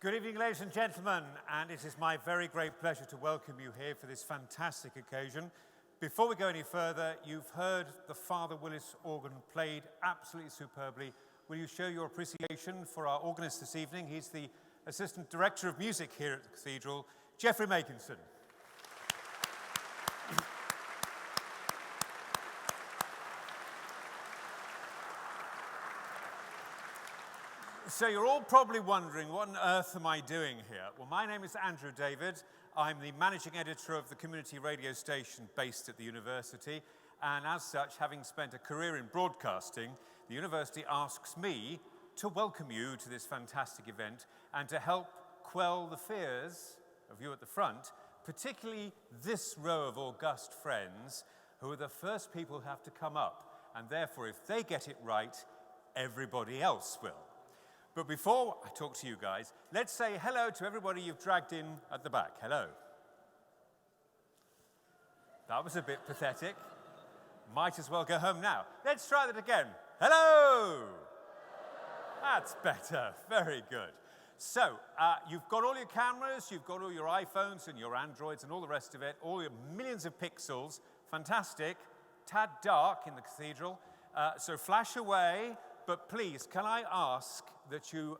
Good evening, ladies and gentlemen, and it is my very great pleasure to welcome you here for this fantastic occasion. Before we go any further, you've heard the Father Willis organ played absolutely superbly. Will you show your appreciation for our organist this evening? He's the Assistant Director of Music here at the Cathedral, Geoffrey Makinson. So you're all probably wondering, what on earth am I doing here? Well, my name is Andrew David. I'm the managing editor of the community radio station based at the university. And as such, having spent a career in broadcasting, the university asks me to welcome you to this fantastic event and to help quell the fears of you at the front, particularly this row of august friends who are the first people who have to come up. And therefore, if they get it right, everybody else will. But before I talk to you guys, let's say hello to everybody you've dragged in at the back. Hello. That was a bit pathetic. Might as well go home now. Let's try that again. Hello. That's better. Very good. So, you've got all your cameras, you've got all your iPhones and your Androids and all the rest of it, all your millions of pixels. Fantastic. Tad dark in the cathedral. So flash away. But please, can I ask that you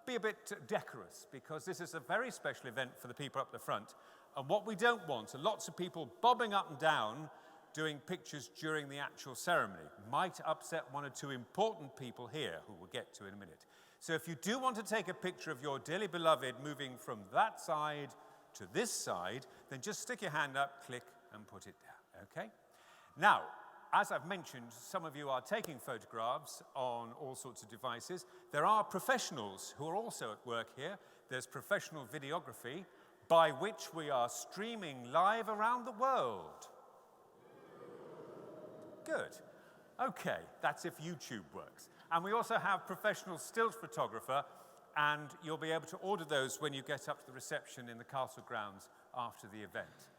be a bit decorous, because this is a very special event for the people up the front. And what we don't want are lots of people bobbing up and down doing pictures during the actual ceremony. Might upset one or two important people here, who we'll get to in a minute. So if you do want to take a picture of your dearly beloved moving from that side to this side, then just stick your hand up, click, and put it down, okay? Now, as I've mentioned, some of you are taking photographs on all sorts of devices. There are professionals who are also at work here. There's professional videography, by which we are streaming live around the world. Good. Okay, that's if YouTube works. And we also have professional still photographer, and you'll be able to order those when you get up to the reception in the castle grounds after the event.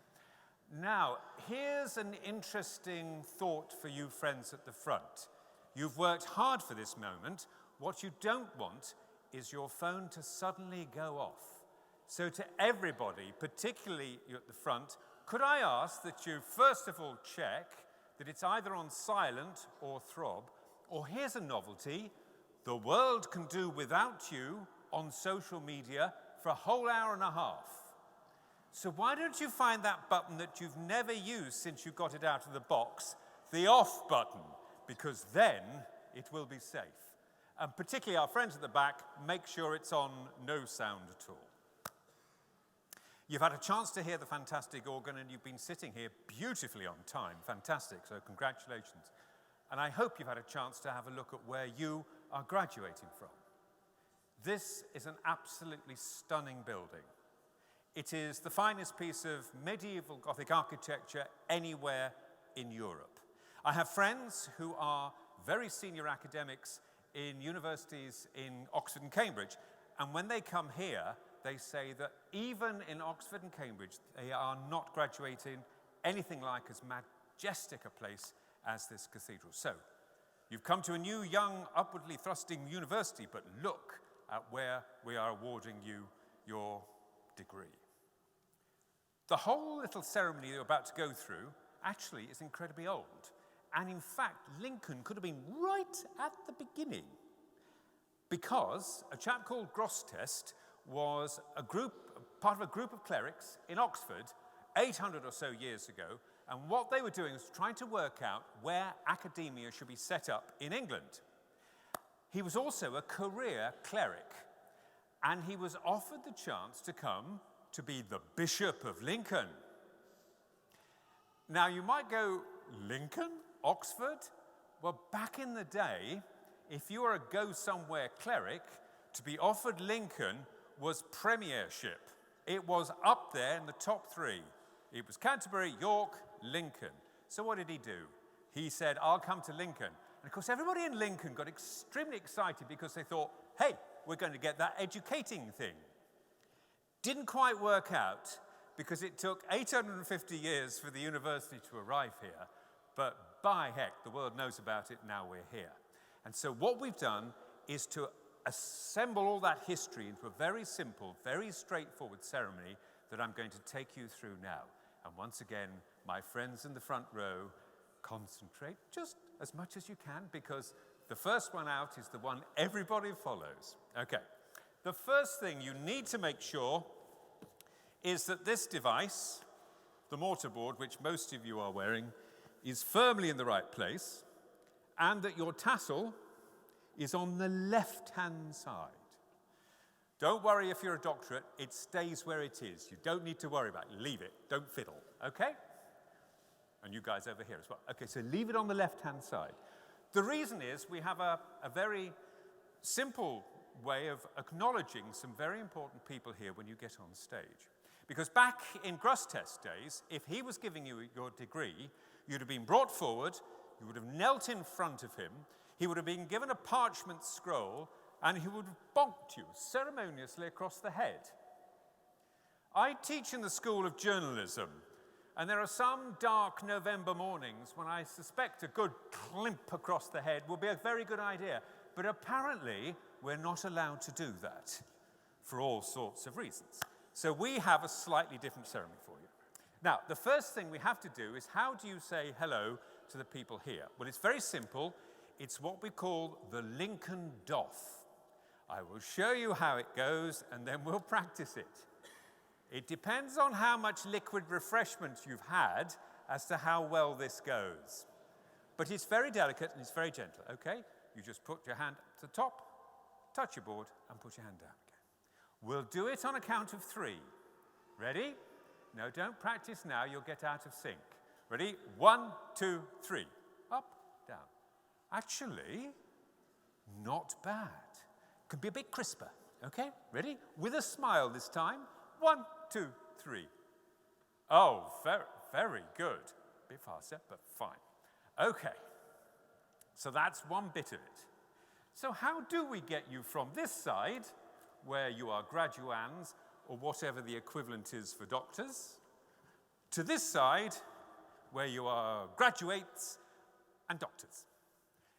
Now, here's an interesting thought for you friends at the front. You've worked hard for this moment. What you don't want is your phone to suddenly go off. So to everybody, particularly you at the front, could I ask that you first of all check that it's either on silent or throb, or here's a novelty, the world can do without you on social media for a whole hour and a half. So why don't you find that button that you've never used since you got it out of the box, the off button, because then it will be safe. And particularly our friends at the back, make sure it's on no sound at all. You've had a chance to hear the fantastic organ and you've been sitting here beautifully on time. Fantastic, so congratulations. And I hope you've had a chance to have a look at where you are graduating from. This is an absolutely stunning building. It is the finest piece of medieval Gothic architecture anywhere in Europe. I have friends who are very senior academics in universities in Oxford and Cambridge, and when they come here, they say that even in Oxford and Cambridge, they are not graduating anything like as majestic a place as this cathedral. So, you've come to a new, young, upwardly thrusting university, but look at where we are awarding you your degree. The whole little ceremony you're about to go through actually is incredibly old. And in fact, Lincoln could have been right at the beginning, because a chap called Grosseteste was part of a group of clerics in Oxford 800 or so years ago, and what they were doing was trying to work out where academia should be set up in England. He was also a career cleric, and he was offered the chance to come to be the Bishop of Lincoln. Now you might go, Lincoln? Oxford? Well, back in the day, if you were a go-somewhere cleric, to be offered Lincoln was premiership. It was up there in the top three. It was Canterbury, York, Lincoln. So what did he do? He said, I'll come to Lincoln. And of course, everybody in Lincoln got extremely excited because they thought, hey, we're going to get that educating thing. Didn't quite work out because it took 850 years for the university to arrive here. But by heck, the world knows about it, now we're here. And so what we've done is to assemble all that history into a very simple, very straightforward ceremony that I'm going to take you through now. And once again, my friends in the front row, concentrate just as much as you can, because the first one out is the one everybody follows. Okay, the first thing you need to make sure is that this device, the mortarboard, which most of you are wearing, is firmly in the right place, and that your tassel is on the left-hand side. Don't worry if you're a doctorate, it stays where it is. You don't need to worry about it. Leave it. Don't fiddle, okay? And you guys over here as well. Okay, so leave it on the left-hand side. The reason is we have a very simple way of acknowledging some very important people here when you get on stage. Because back in Grosseteste's days, if he was giving you your degree, you'd have been brought forward, you would have knelt in front of him, he would have been given a parchment scroll, and he would have bonked you ceremoniously across the head. I teach in the School of Journalism, and there are some dark November mornings when I suspect a good climp across the head will be a very good idea. But apparently, we're not allowed to do that for all sorts of reasons. So we have a slightly different ceremony for you. Now, the first thing we have to do is, how do you say hello to the people here? Well, it's very simple. It's what we call the Lincoln Doff. I will show you how it goes, and then we'll practice it. It depends on how much liquid refreshment you've had as to how well this goes. But it's very delicate and it's very gentle, okay? You just put your hand to the top, touch your board, and put your hand down again. We'll do it on a count of 3. Ready? No, don't practice now, you'll get out of sync. Ready? 1, 2, 3. Up, down. Actually, not bad. Could be a bit crisper, okay? Ready? With a smile this time. 1, 2, 3. Oh, very, very good. A bit faster, but fine. Okay, so that's one bit of it. So how do we get you from this side, where you are graduands, or whatever the equivalent is for doctors, to this side, where you are graduates and doctors?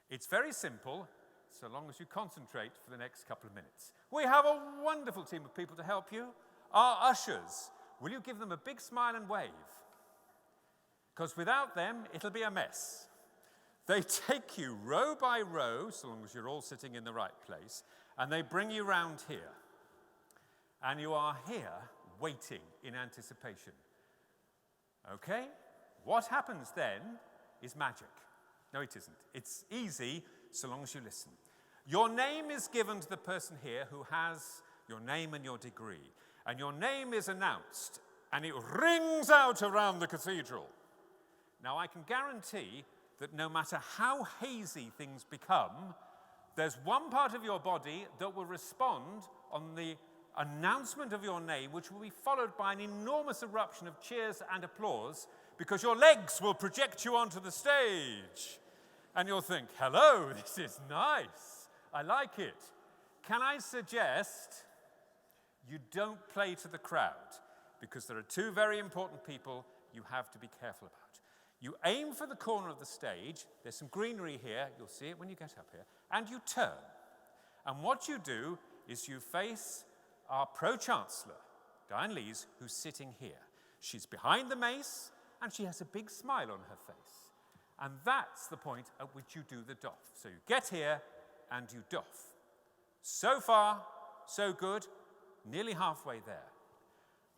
It's very simple, so long as you concentrate for the next couple of minutes. We have a wonderful team of people to help you. Our ushers, will you give them a big smile and wave? Because without them, it'll be a mess. They take you row by row, so long as you're all sitting in the right place, and they bring you round here. And you are here waiting in anticipation. Okay? What happens then is magic. No, it isn't. It's easy, so long as you listen. Your name is given to the person here who has your name and your degree. And your name is announced, and it rings out around the cathedral. Now, I can guarantee that no matter how hazy things become, there's one part of your body that will respond on the announcement of your name, which will be followed by an enormous eruption of cheers and applause, because your legs will project you onto the stage. And you'll think, hello, this is nice. I like it. Can I suggest you don't play to the crowd, because there are 2 very important people you have to be careful about. You aim for the corner of the stage. There's some greenery here. You'll see it when you get up here. And you turn. And what you do is you face our Pro-Chancellor, Diane Lees, who's sitting here. She's behind the mace, and she has a big smile on her face. And that's the point at which you do the doff. So you get here, and you doff. So far, so good. Nearly halfway there.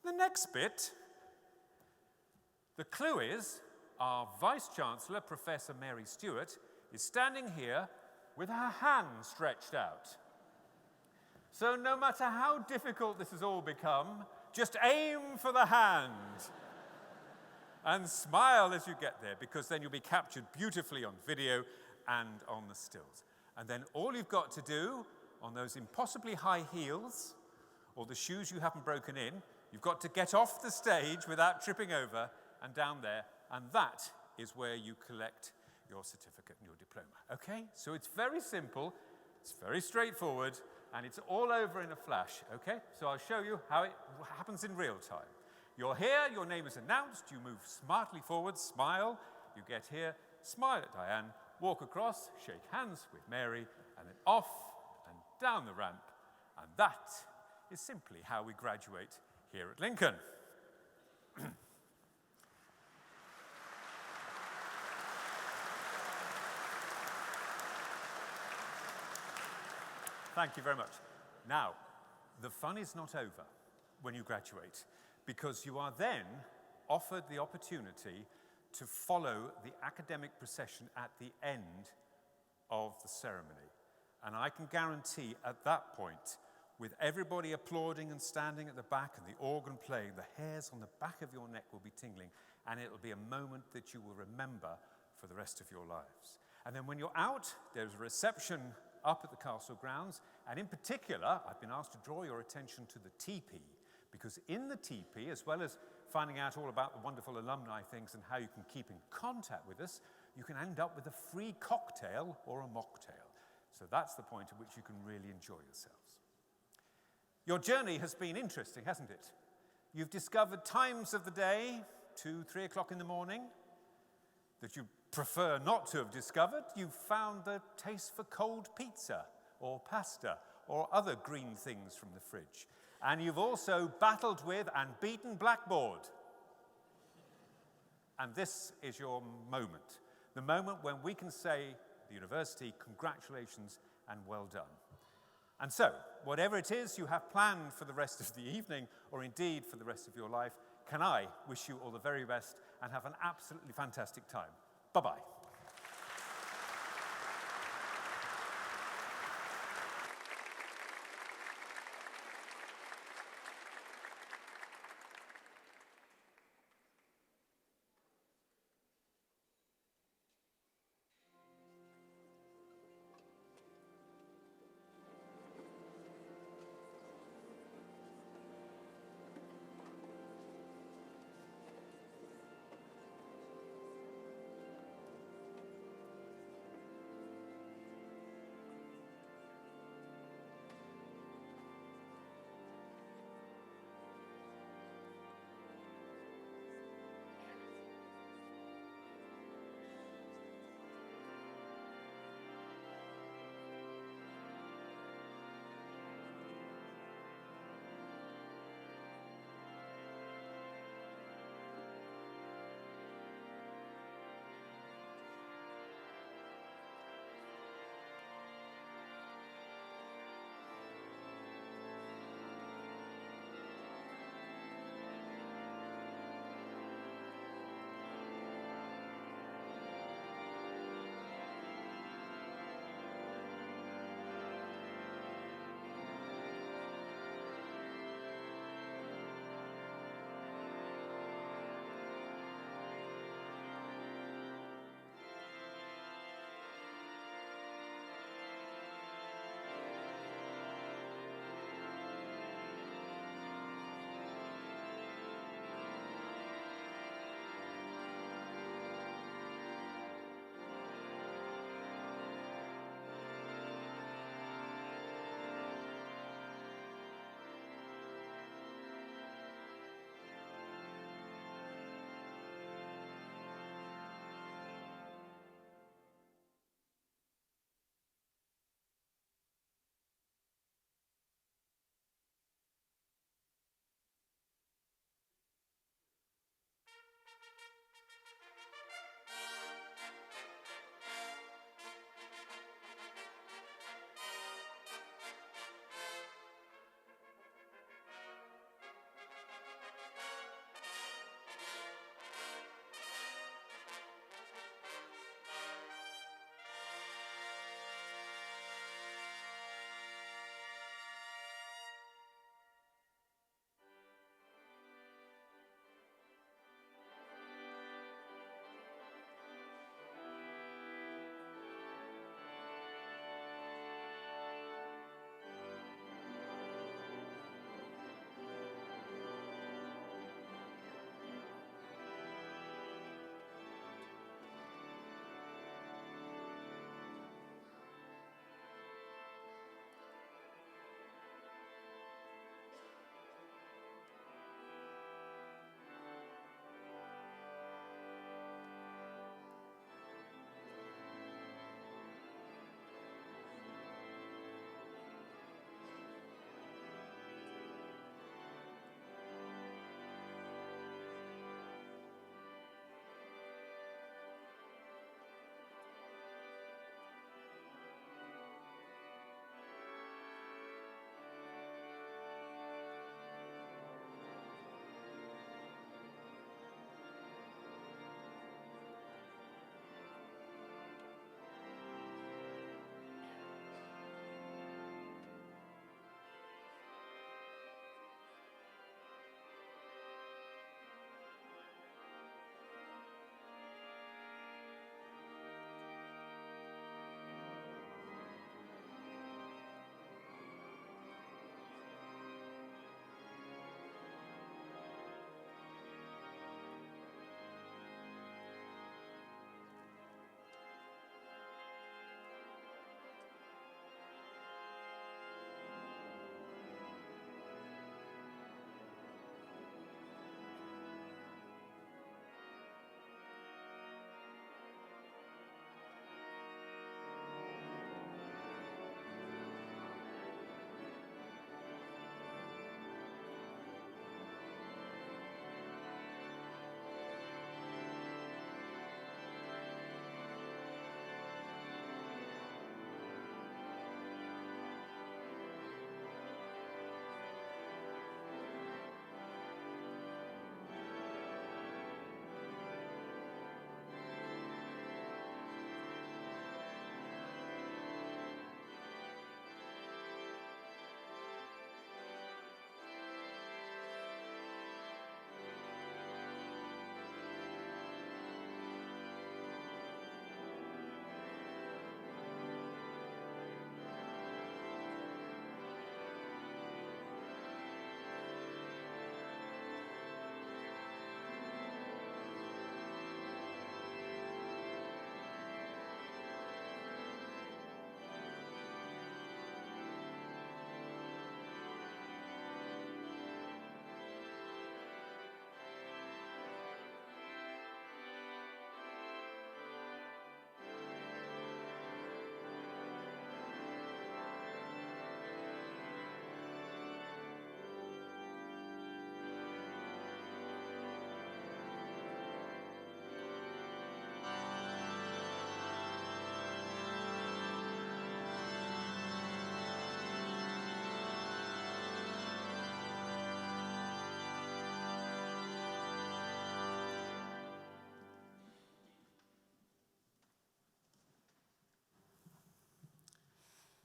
The next bit, the clue is our Vice-Chancellor, Professor Mary Stewart, is standing here with her hand stretched out. So no matter how difficult this has all become, just aim for the hand and smile as you get there, because then you'll be captured beautifully on video and on the stills. And then all you've got to do on those impossibly high heels, or the shoes you haven't broken in, you've got to get off the stage without tripping over and down there, and that is where you collect your certificate and your diploma. Okay? So it's very simple, it's very straightforward, and it's all over in a flash. Okay? So I'll show you how it happens in real time. You're here, your name is announced, you move smartly forward, smile, you get here, smile at Diane, walk across, shake hands with Mary, and then off and down the ramp. And that is simply how we graduate here at Lincoln. Thank you very much. Now, the fun is not over when you graduate, because you are then offered the opportunity to follow the academic procession at the end of the ceremony. And I can guarantee at that point, with everybody applauding and standing at the back and the organ playing, the hairs on the back of your neck will be tingling, and it will be a moment that you will remember for the rest of your lives. And then when you're out, there's a reception up at the castle grounds, and in particular, I've been asked to draw your attention to the teepee, because in the teepee, as well as finding out all about the wonderful alumni things and how you can keep in contact with us, you can end up with a free cocktail or a mocktail. So that's the point at which you can really enjoy yourselves. Your journey has been interesting, hasn't it? You've discovered times of the day, 2, 3 o'clock in the morning, that you prefer not to have discovered. You've found the taste for cold pizza or pasta or other green things from the fridge. And you've also battled with and beaten Blackboard. And this is your moment, the moment when we can say, the university, congratulations and well done. And so, whatever it is you have planned for the rest of the evening, or indeed for the rest of your life, can I wish you all the very best and have an absolutely fantastic time. Bye-bye.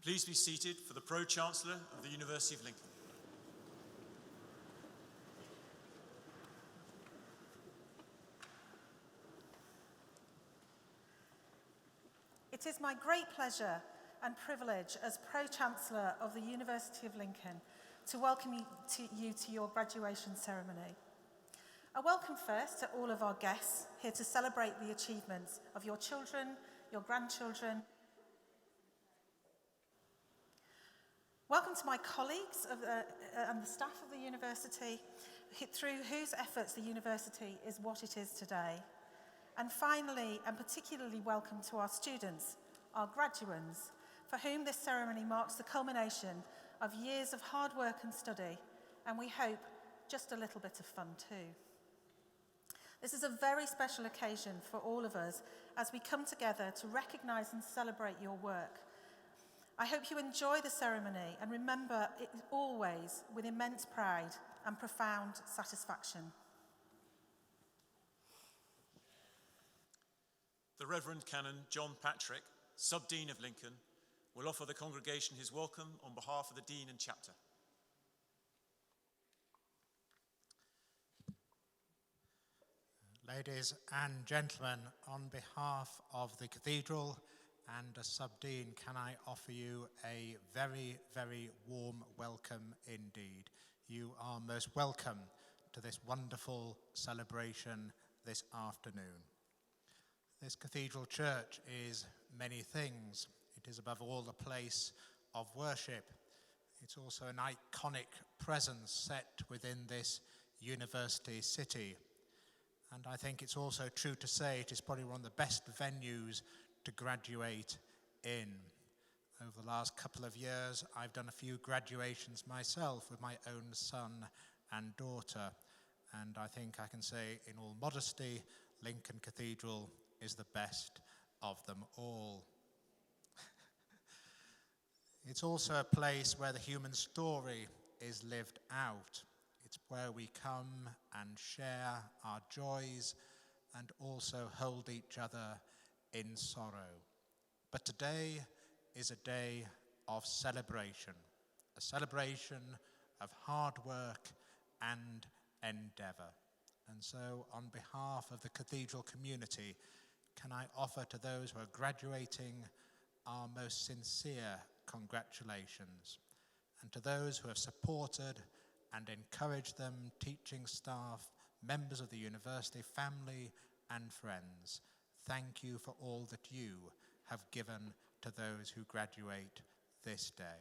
Please be seated for the Pro-Chancellor of the University of Lincoln. It is my great pleasure and privilege as Pro-Chancellor of the University of Lincoln to welcome you to your graduation ceremony. A welcome first to all of our guests here to celebrate the achievements of your children, your grandchildren. Welcome to my colleagues and the staff of the university, through whose efforts the university is what it is today. And finally, and particularly welcome to our students, our graduands, for whom this ceremony marks the culmination of years of hard work and study, and we hope just a little bit of fun too. This is a very special occasion for all of us as we come together to recognise and celebrate your work. I hope you enjoy the ceremony and remember it always with immense pride and profound satisfaction. The Reverend Canon John Patrick, Sub-Dean of Lincoln, will offer the congregation his welcome on behalf of the Dean and Chapter. Ladies and gentlemen, on behalf of the Cathedral and as Sub-Dean, can I offer you a very, very warm welcome indeed. You are most welcome to this wonderful celebration this afternoon. This cathedral church is many things. It is above all a place of worship. It's also an iconic presence set within this university city. And I think it's also true to say it is probably one of the best venues to graduate in. Over the last couple of years, I've done a few graduations myself with my own son and daughter. And I think I can say in all modesty, Lincoln Cathedral is the best of them all. It's also a place where the human story is lived out. It's where we come and share our joys and also hold each other in sorrow. But today is a day of celebration, a celebration of hard work and endeavour. And so on behalf of the cathedral community, can I offer to those who are graduating our most sincere congratulations, and to those who have supported and encouraged them, teaching staff, members of the university, family and friends, thank you for all that you have given to those who graduate this day.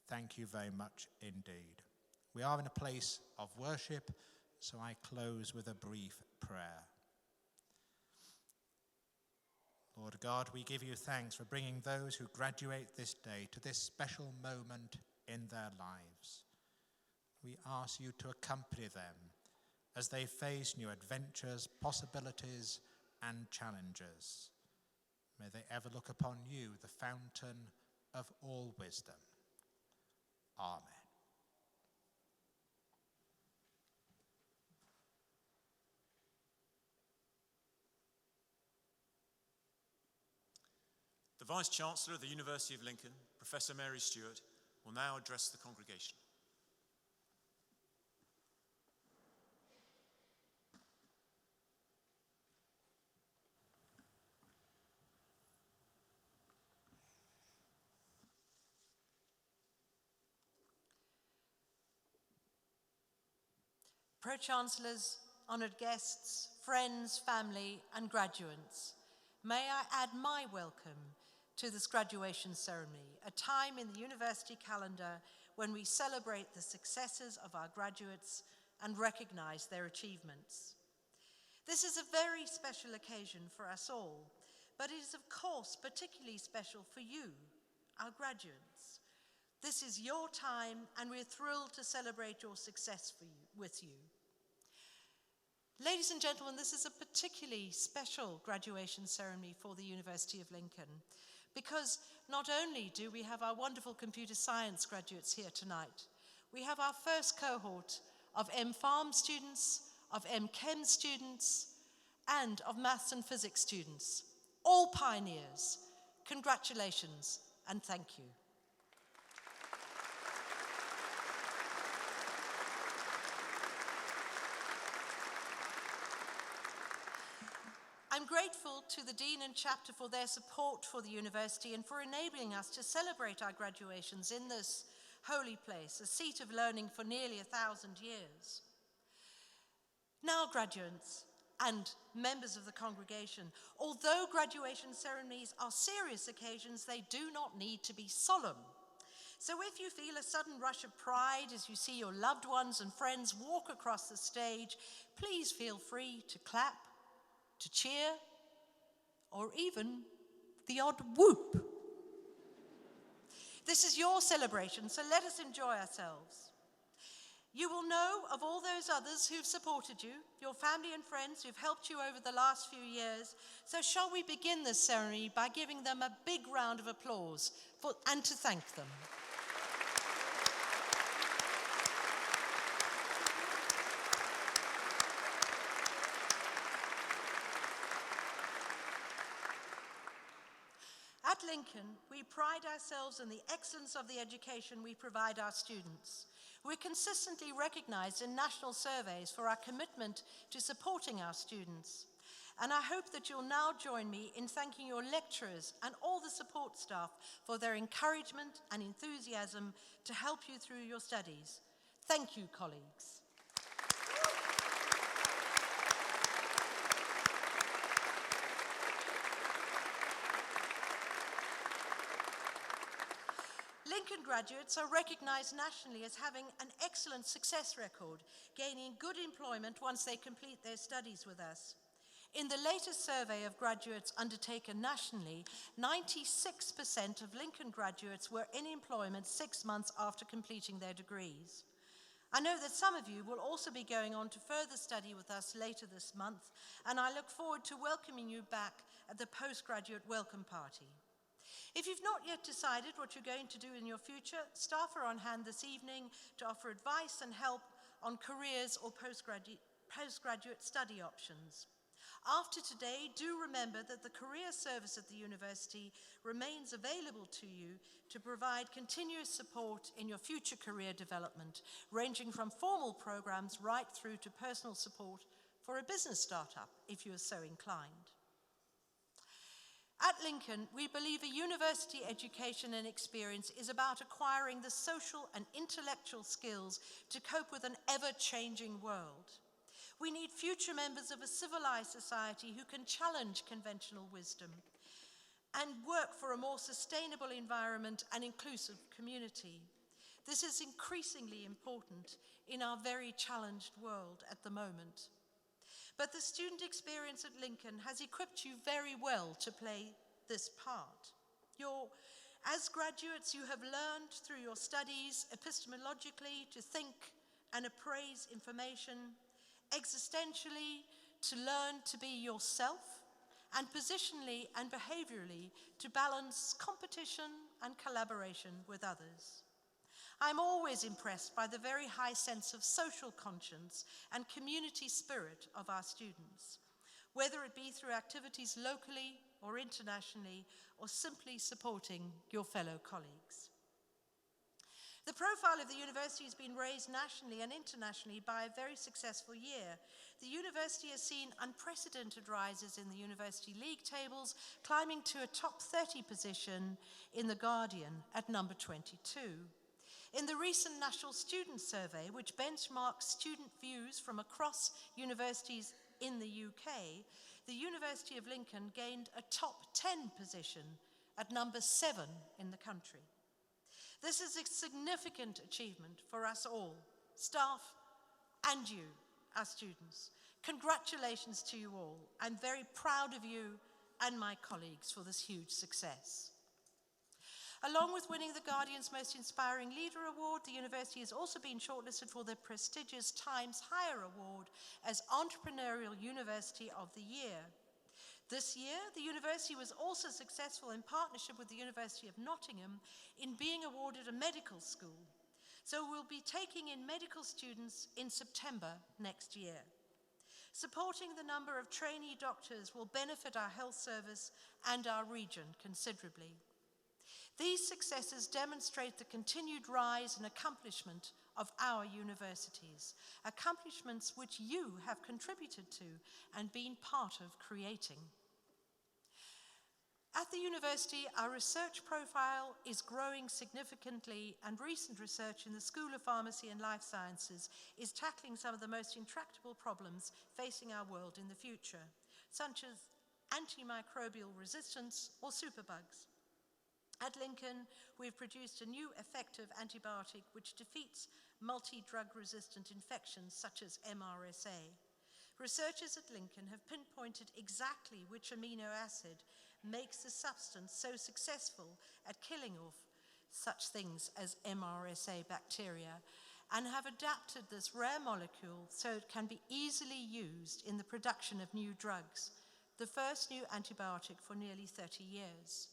Thank you very much indeed. We are in a place of worship, so I close with a brief prayer. Lord God, we give you thanks for bringing those who graduate this day to this special moment in their lives. We ask you to accompany them as they face new adventures, possibilities, and challenges. May they ever look upon you, the fountain of all wisdom. Amen. The Vice-Chancellor of the University of Lincoln, Professor Mary Stewart, will now address the congregation. Pro-Chancellors, honoured guests, friends, family and graduates, may I add my welcome to this graduation ceremony, a time in the university calendar when we celebrate the successes of our graduates and recognise their achievements. This is a very special occasion for us all, but it is of course particularly special for you, our graduates. This is your time and we're thrilled to celebrate your success with you. Ladies and gentlemen, this is a particularly special graduation ceremony for the University of Lincoln because not only do we have our wonderful computer science graduates here tonight, we have our first cohort of M-Pharm students, of M-Chem students, and of maths and physics students, all pioneers. Congratulations and thank you. I'm grateful to the Dean and Chapter for their support for the university and for enabling us to celebrate our graduations in this holy place, a seat of learning for nearly 1,000 years. Now, graduates and members of the congregation, although graduation ceremonies are serious occasions, they do not need to be solemn. So if you feel a sudden rush of pride as you see your loved ones and friends walk across the stage, please feel free to clap, to cheer, or even the odd whoop. This is your celebration, so let us enjoy ourselves. You will know of all those others who've supported you, your family and friends who've helped you over the last few years. So shall we begin this ceremony by giving them a big round of applause and to thank them. At Lincoln, we pride ourselves in the excellence of the education we provide our students. We're consistently recognized in national surveys for our commitment to supporting our students. And I hope that you'll now join me in thanking your lecturers and all the support staff for their encouragement and enthusiasm to help you through your studies. Thank you, colleagues. Lincoln graduates are recognized nationally as having an excellent success record, gaining good employment once they complete their studies with us. In the latest survey of graduates undertaken nationally, 96% of Lincoln graduates were in employment 6 months after completing their degrees. I know that some of you will also be going on to further study with us later this month, and I look forward to welcoming you back at the postgraduate welcome party. If you've not yet decided what you're going to do in your future, staff are on hand this evening to offer advice and help on careers or postgraduate study options. After today, do remember that the career service at the university remains available to you to provide continuous support in your future career development, ranging from formal programs right through to personal support for a business startup, if you are so inclined. At Lincoln, we believe a university education and experience is about acquiring the social and intellectual skills to cope with an ever-changing world. We need future members of a civilized society who can challenge conventional wisdom and work for a more sustainable environment and inclusive community. This is increasingly important in our very challenged world at the moment. But the student experience at Lincoln has equipped you very well to play this part. As graduates, you have learned through your studies epistemologically to think and appraise information, existentially to learn to be yourself, and positionally and behaviorally to balance competition and collaboration with others. I'm always impressed by the very high sense of social conscience and community spirit of our students, whether it be through activities locally or internationally, or simply supporting your fellow colleagues. The profile of the university has been raised nationally and internationally by a very successful year. The university has seen unprecedented rises in the university league tables, climbing to a top 30 position in The Guardian at number 22. In the recent National Student Survey, which benchmarks student views from across universities in the UK, the University of Lincoln gained a top 10 position at number 7 in the country. This is a significant achievement for us all, staff and you, our students. Congratulations to you all. I'm very proud of you and my colleagues for this huge success. Along with winning the Guardian's Most Inspiring Leader Award, the university has also been shortlisted for the prestigious Times Higher Award as Entrepreneurial University of the Year. This year, the university was also successful in partnership with the University of Nottingham in being awarded a medical school. So we'll be taking in medical students in September next year. Supporting the number of trainee doctors will benefit our health service and our region considerably. These successes demonstrate the continued rise and accomplishment of our universities, accomplishments which you have contributed to and been part of creating. At the university, our research profile is growing significantly, and recent research in the School of Pharmacy and Life Sciences is tackling some of the most intractable problems facing our world in the future, such as antimicrobial resistance or superbugs. At Lincoln, we've produced a new effective antibiotic which defeats multi-drug resistant infections such as MRSA. Researchers at Lincoln have pinpointed exactly which amino acid makes the substance so successful at killing off such things as MRSA bacteria, and have adapted this rare molecule so it can be easily used in the production of new drugs, the first new antibiotic for nearly 30 years.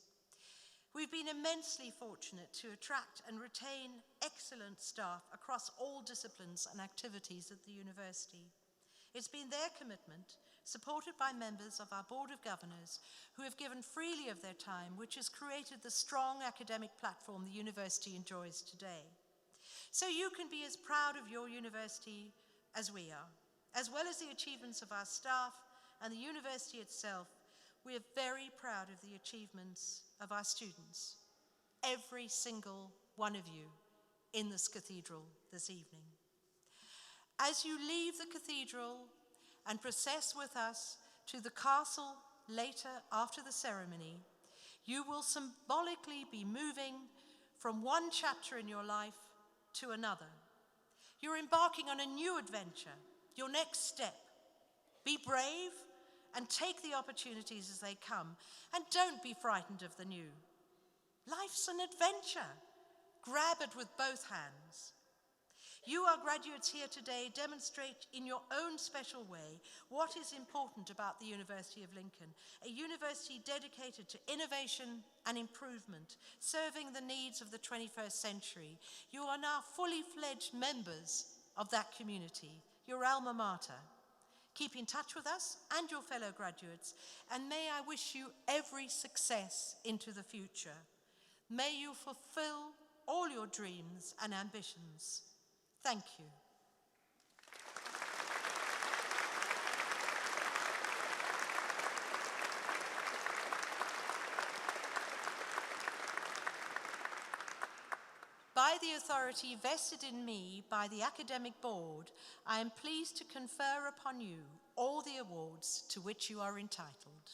We've been immensely fortunate to attract and retain excellent staff across all disciplines and activities at the university. It's been their commitment, supported by members of our Board of Governors, who have given freely of their time, which has created the strong academic platform the university enjoys today. So you can be as proud of your university as we are. As well as the achievements of our staff and the university itself, we are very proud of the achievements of our students, every single one of you in this cathedral this evening. As you leave the cathedral and process with us to the castle later after the ceremony, you will symbolically be moving from one chapter in your life to another. You're embarking on a new adventure, your next step. Be brave and take the opportunities as they come, and don't be frightened of the new. Life's an adventure. Grab it with both hands. You, our graduates here today, demonstrate in your own special way what is important about the University of Lincoln, a university dedicated to innovation and improvement, serving the needs of the 21st century. You are now fully fledged members of that community, your alma mater. Keep in touch with us and your fellow graduates, and may I wish you every success into the future. May you fulfill all your dreams and ambitions. Thank you. By the authority vested in me by the Academic Board, I am pleased to confer upon you all the awards to which you are entitled.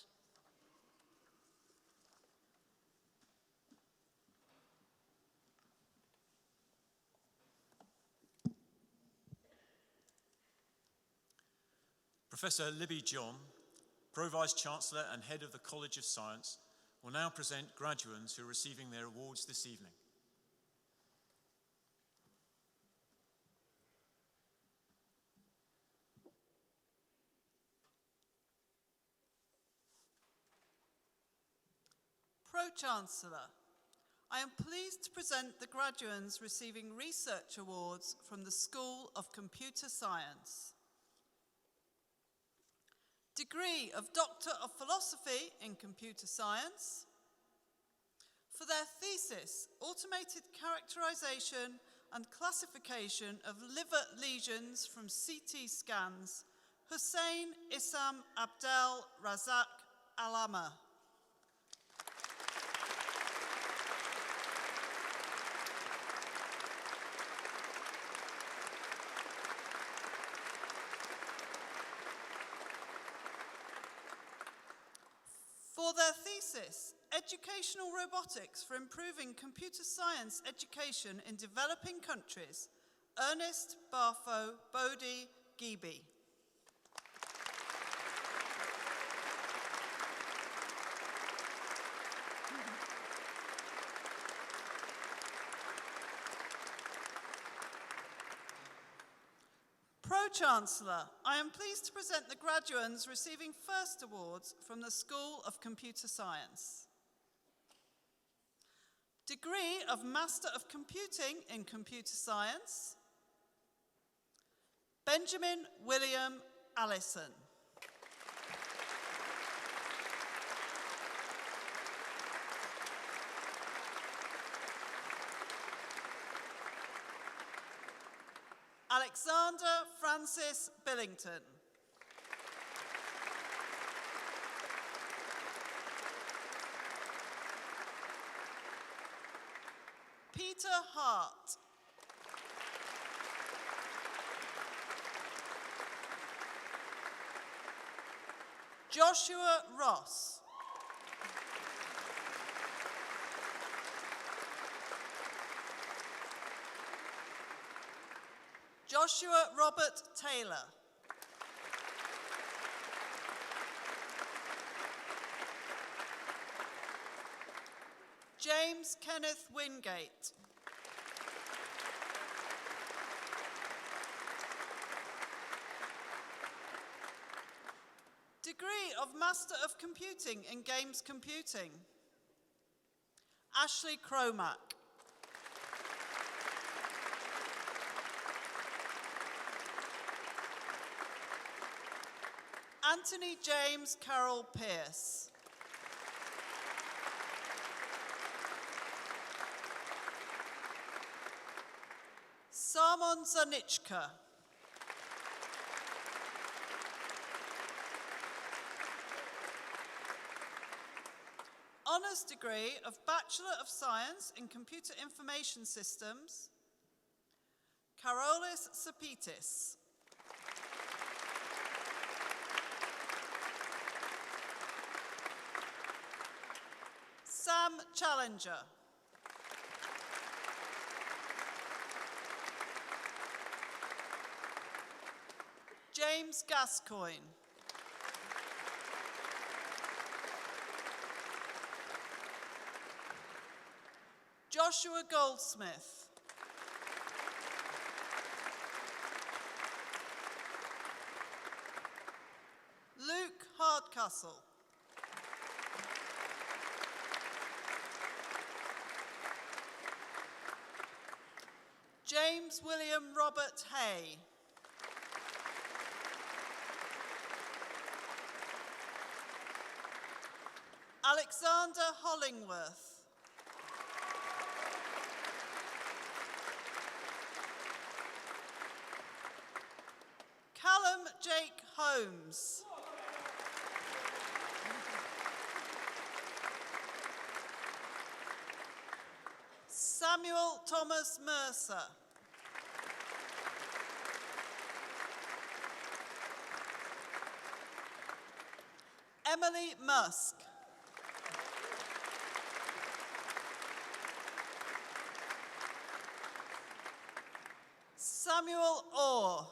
Professor Libby John, Pro-Vice Chancellor and Head of the College of Science, will now present graduates who are receiving their awards this evening. Pro-Chancellor, I am pleased to present the graduates receiving research awards from the School of Computer Science. Degree of Doctor of Philosophy in Computer Science. For their thesis, Automated Characterization and Classification of Liver Lesions from CT Scans, Hussein Issam Abdel Razak Alama. For their thesis, Educational Robotics for Improving Computer Science Education in Developing Countries, Ernest Barfo Bodie Gibi. Pro-Chancellor, I am pleased to present the graduates receiving first awards from the School of Computer Science. Degree of Master of Computing in Computer Science, Benjamin William Allison. Alexander Francis Billington. Peter Hart. Joshua Ross. Joshua Robert Taylor. James Kenneth Wingate. Degree of Master of Computing in Games Computing. Ashley Cromack. Anthony James Carroll Pierce. Samon Zanichka. Honours degree of Bachelor of Science in Computer Information Systems, Karolis Sapitis. Sam Challenger. James Gascoigne. Joshua Goldsmith. Luke Hardcastle. James William Robert Hay. Alexander Hollingworth. Callum Jake Holmes. Samuel Thomas Mercer. Emily Musk. Samuel Orr.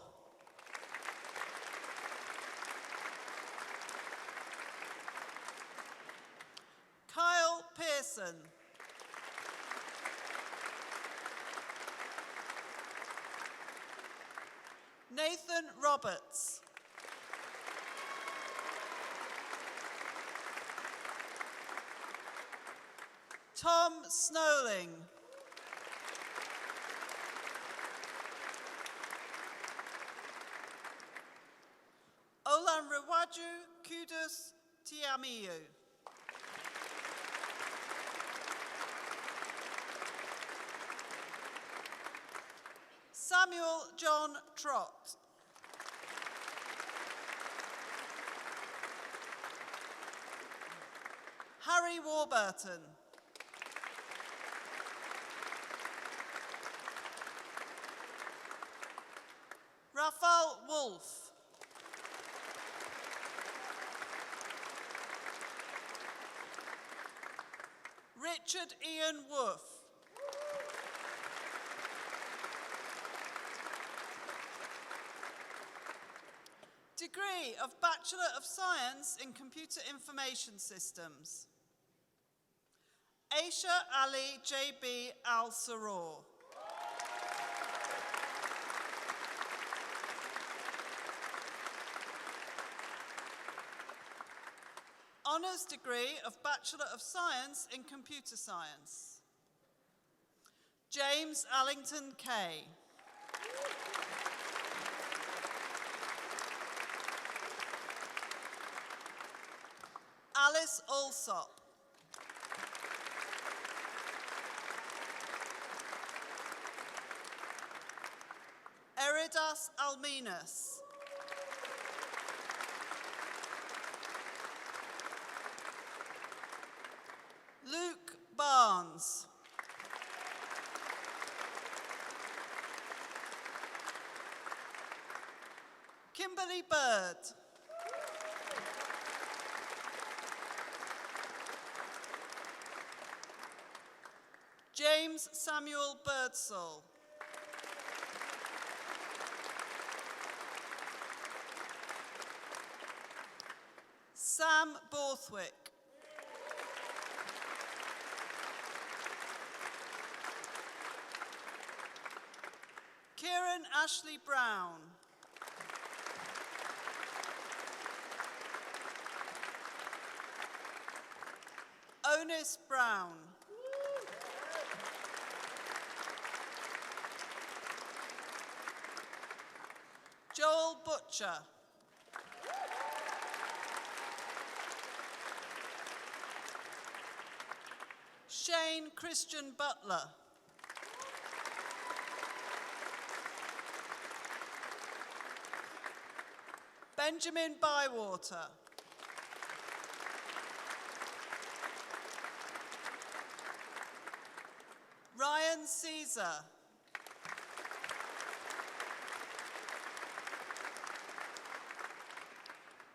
Kyle Pearson. Nathan Roberts. Tom Snowling. Olanrewaju Kudus Tiamiyu. Samuel John Trott. Harry Warburton. Raphael Wolfe. Richard Ian Wolfe. Degree of Bachelor of Science in Computer Information Systems. Aisha Ali JB Al-Saror. Honours degree of Bachelor of Science in Computer Science. James Allington Kay. Alice Alsop. Eridas Alminas. Luke Barnes. Kimberly Bird. James Samuel Birdsall. Sam Borthwick. Kieran Ashley Brown. Onis Brown. Joel Butcher. Shane Christian Butler. Benjamin Bywater. Ryan Caesar.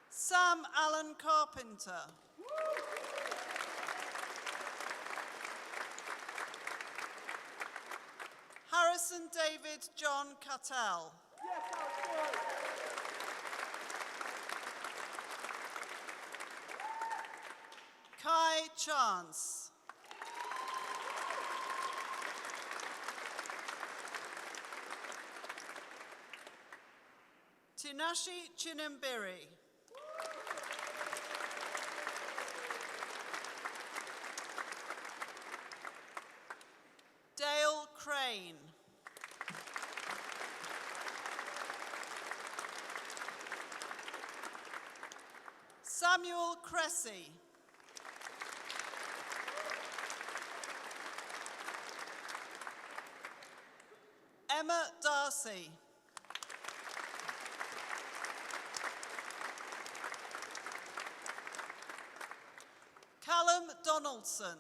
Sam Allen Carpenter. Harrison David John Cattell. Kai Chance. Tinashi Chinambiri. Dale Crane. Samuel Cressy. Emma Darcy. Callum Donaldson.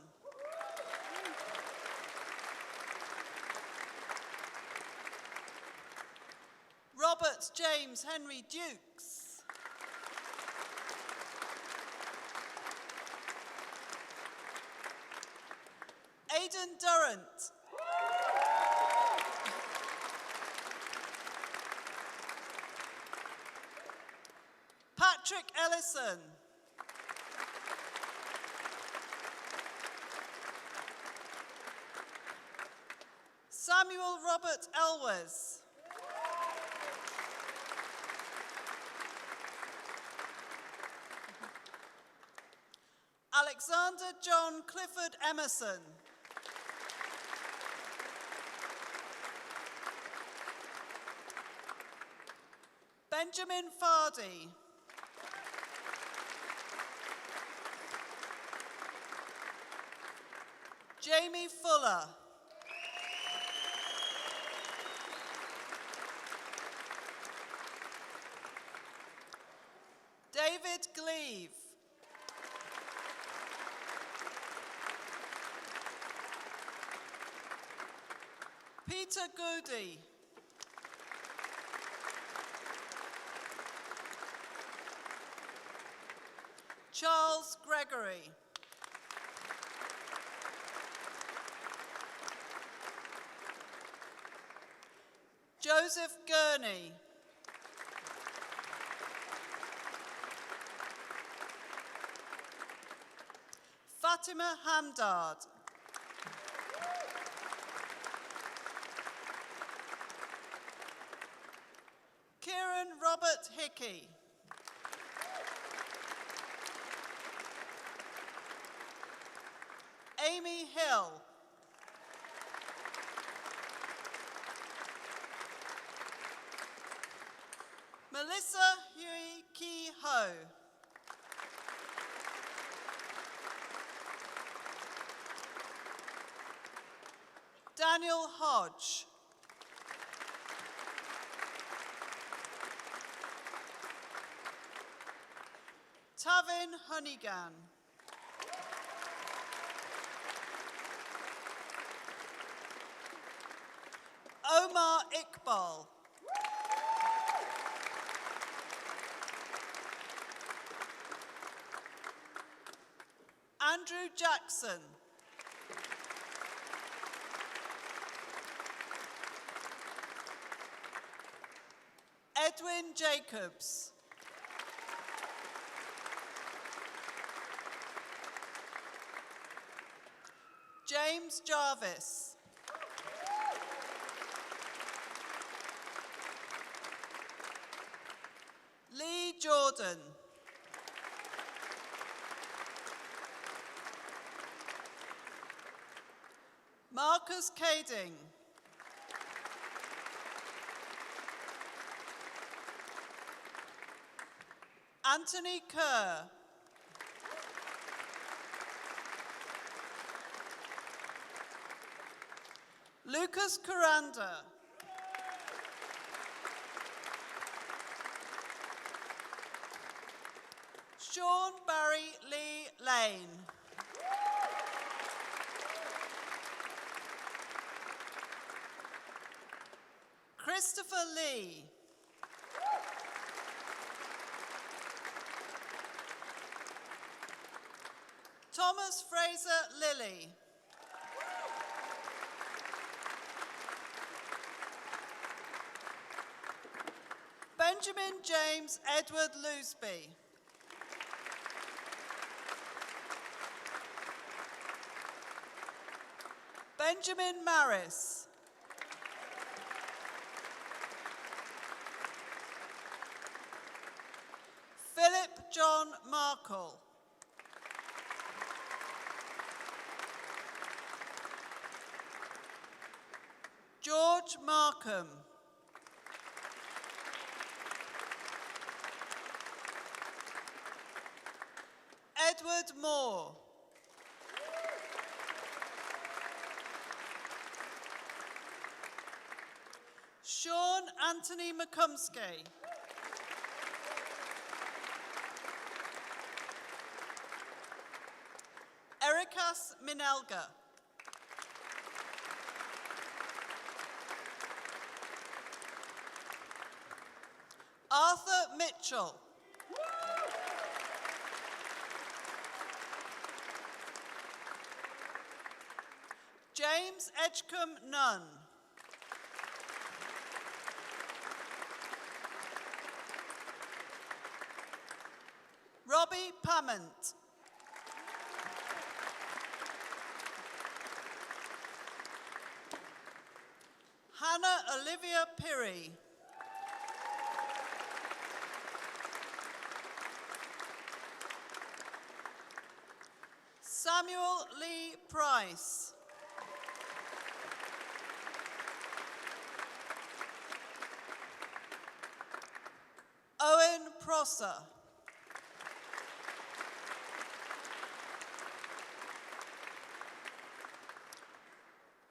Robert James Henry Dukes. Aidan Durrant. Patrick Ellison. Samuel Robert Elwes. Alexander John Clifford Emerson. Benjamin Fardy. Jamie Fuller. David Gleave. Peter Goody. Charles Gregory. Joseph Gurney. Fatima Hamdard. Kieran Robert Hickey. Amy Hill. Melissa Hui Ki Ho. Daniel Hodge. Tavin Honeygan. Omar Iqbal. Andrew Jackson. Edwin Jacobs. James Jarvis. Lee Jordan. Marcus Cading. Anthony Kerr. Lucas Kuranda. Sean Barry Lee Lane. Christopher Lee. Thomas Fraser Lilly. Benjamin James Edward Loosby. Benjamin Maris. Philip John Markle. George Markham. Edward Moore. Sean Anthony McCumsky. Erikas Minelga. Arthur Mitchell. James Edgecombe Nunn. Robbie Pament. Hannah Olivia Pirrie. Samuel Lee Price. Owen Prosser.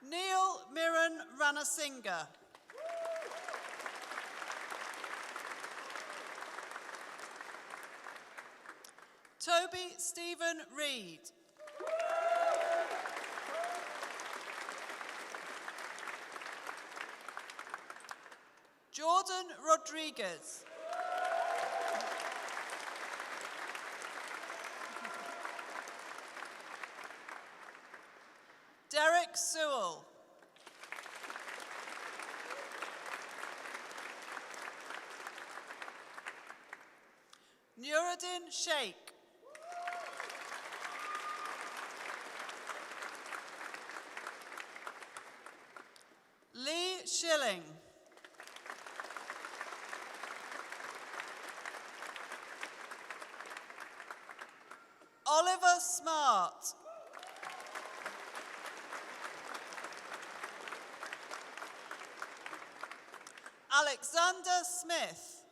Neil Miran Ranasinghe. Toby Stephen Reed. Jordan Rodriguez. Derek Sewell. Nuruddin Sheikh. Lee Schilling. Oliver Smart. Alexander Smith.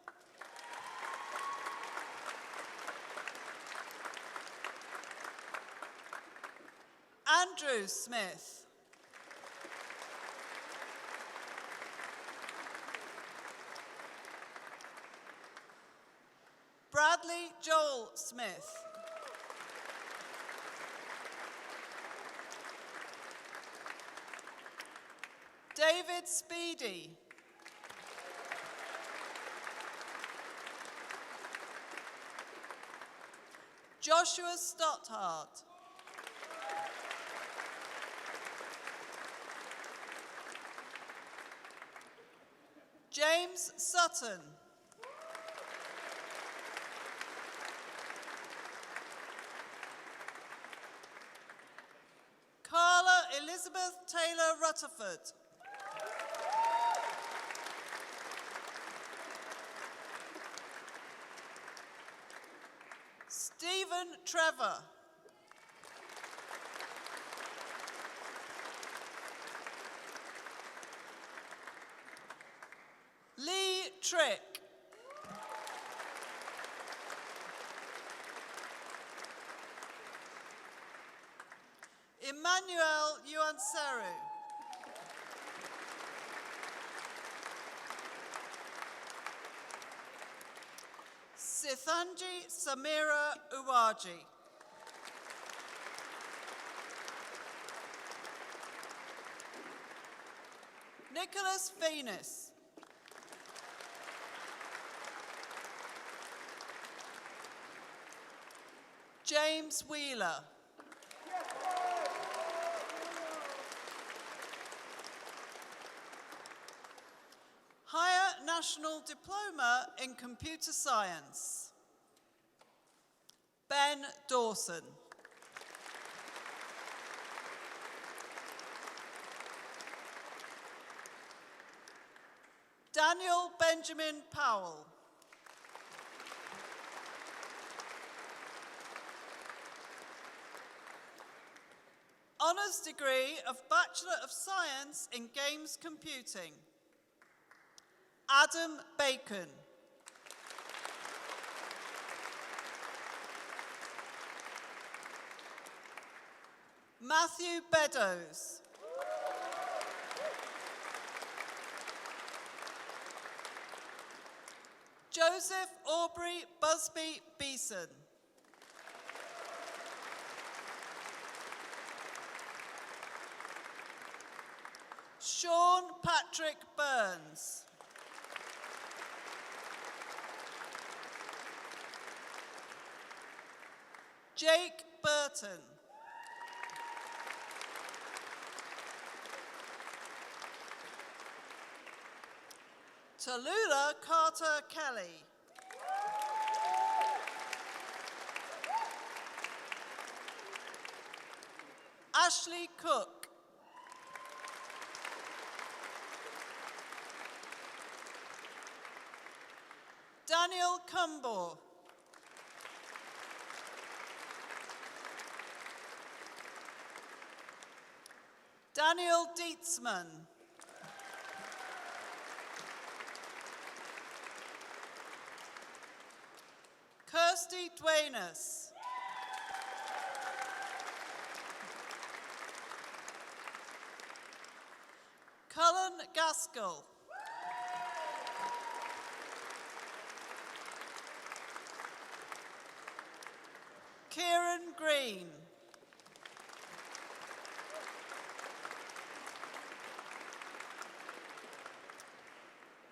Andrew Smith. Brad Bradley Joel Smith. David Speedy. Joshua Stothard. James Sutton. Carla Elizabeth Taylor Rutherford. Stephen Trevor. Lee Trick. Emmanuel Yuanseru. Sithanji Samira Uwaji. Nicholas Venus. James Wheeler. Higher National Diploma in Computer Science. Ben Dawson. Daniel Benjamin Powell. Honours degree of Bachelor of Science in Games Computing. Adam Bacon. Matthew Beddoes. Joseph Aubrey Busby Beeson. Sean Patrick Burns. Jake Burton. Tallulah Carter Kelly. Ashley Cook. Daniel Cumbor. Daniel Dietzman. Kirsty Dwainus. Cullen Gaskell. Kieran Green.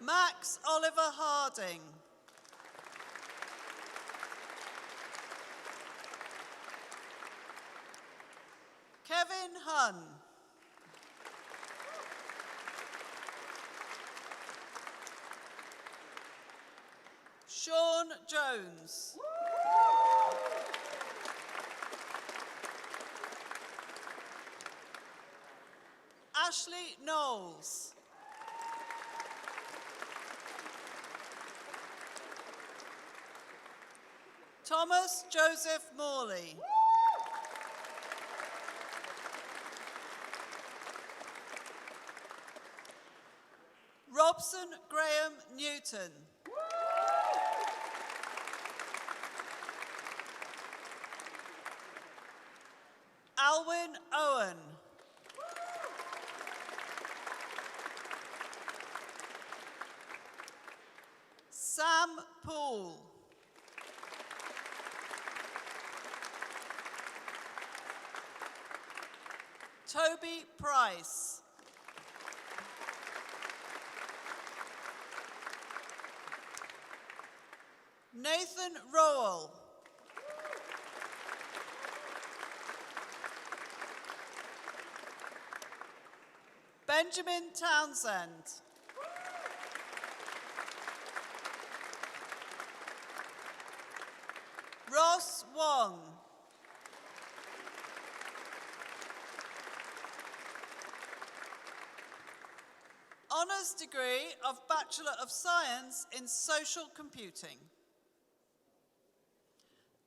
Max Oliver Harding. Kevin Hunn. Sean Jones. Ashley Knowles. Thomas Joseph Morley. Robson Graham Newton. Alwyn Owen. Sam Poole. Toby Price. Nathan Rowell. Benjamin Townsend. Ross Wong. Honours degree of Bachelor of Science in Social Computing.